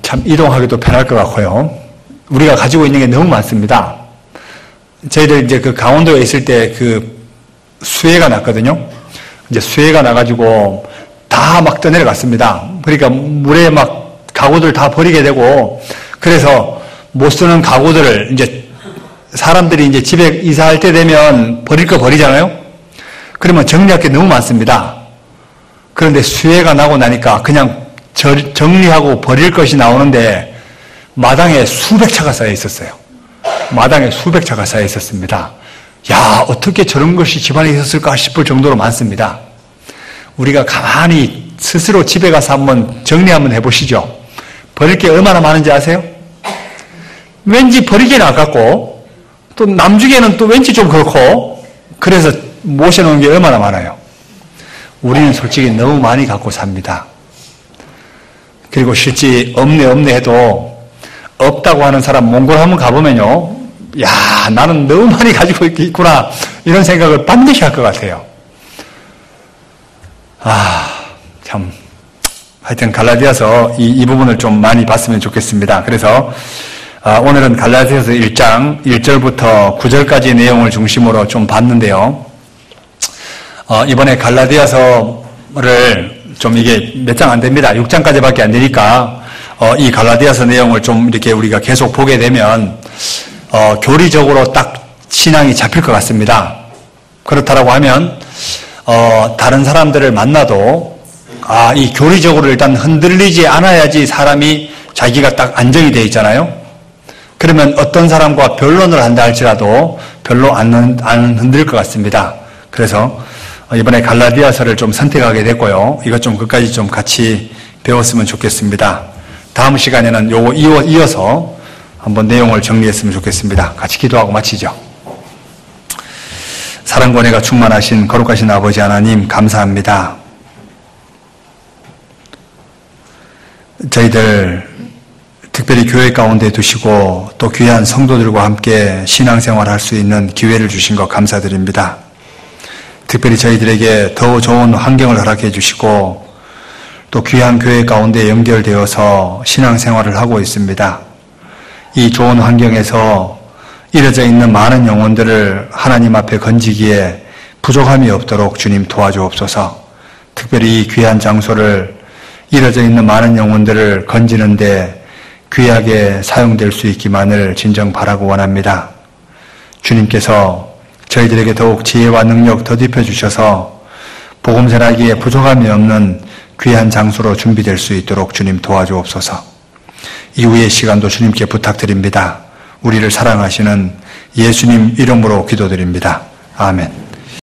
참 이동하기도 편할 것 같고요. 우리가 가지고 있는 게 너무 많습니다. 저희들 이제 그 강원도에 있을 때 그 수해가 났거든요. 이제 수해가 나가지고 다 막 떠내려갔습니다. 그러니까 물에 막 가구들 다 버리게 되고, 그래서 못 쓰는 가구들을 이제 사람들이 이제 집에 이사할 때 되면 버릴 거 버리잖아요. 그러면 정리할 게 너무 많습니다. 그런데 수해가 나고 나니까 그냥 정리하고 버릴 것이 나오는데 마당에 수백 차가 쌓여 있었어요. 마당에 수백 차가 쌓여 있었습니다. 야, 어떻게 저런 것이 집안에 있었을까 싶을 정도로 많습니다. 우리가 가만히 스스로 집에 가서 한번 정리 한번 해보시죠. 버릴 게 얼마나 많은지 아세요? 왠지 버리기는 아깝고, 또 남주기에는 또 왠지 좀 그렇고, 그래서 모셔놓은 게 얼마나 많아요. 우리는 솔직히 너무 많이 갖고 삽니다. 그리고 실제 없네 해도 없다고 하는 사람 몽골 한번 가보면요, 야, 나는 너무 많이 가지고 있구나, 이런 생각을 반드시 할 것 같아요. 참, 하여튼 갈라디아서 이 부분을 좀 많이 봤으면 좋겠습니다. 그래서 오늘은 갈라디아서 1장 1절부터 9절까지의 내용을 중심으로 좀 봤는데요. 이번에 갈라디아서를 좀 이게 몇 장 안 됩니다. 6장까지밖에 안 되니까 이 갈라디아서 내용을 좀 이렇게 우리가 계속 보게 되면 교리적으로 딱 신앙이 잡힐 것 같습니다. 그렇다라고 하면 다른 사람들을 만나도 이 교리적으로 일단 흔들리지 않아야지 사람이 자기가 딱 안정이 돼 있잖아요. 그러면 어떤 사람과 변론을 한다 할지라도 별로 안 흔들릴 것 같습니다. 그래서 이번에 갈라디아서를 좀 선택하게 됐고요. 이것 좀 끝까지 좀 같이 배웠으면 좋겠습니다. 다음 시간에는 요거 이어서 한번 내용을 정리했으면 좋겠습니다. 같이 기도하고 마치죠. 사랑과 은혜가 충만하신 거룩하신 아버지 하나님, 감사합니다. 저희들 특별히 교회 가운데 두시고 또 귀한 성도들과 함께 신앙생활 할 수 있는 기회를 주신 것 감사드립니다. 특별히 저희들에게 더 좋은 환경을 허락해 주시고 또 귀한 교회 가운데 연결되어서 신앙생활을 하고 있습니다. 이 좋은 환경에서 이뤄져 있는 많은 영혼들을 하나님 앞에 건지기에 부족함이 없도록 주님 도와주옵소서. 특별히 이 귀한 장소를 이뤄져 있는 많은 영혼들을 건지는데 귀하게 사용될 수 있기만을 진정 바라고 원합니다. 주님께서 저희들에게 더욱 지혜와 능력 더딥혀 주셔서 복음 전하기에 부족함이 없는 귀한 장소로 준비될 수 있도록 주님 도와주옵소서. 이후의 시간도 주님께 부탁드립니다. 우리를 사랑하시는 예수님 이름으로 기도드립니다. 아멘.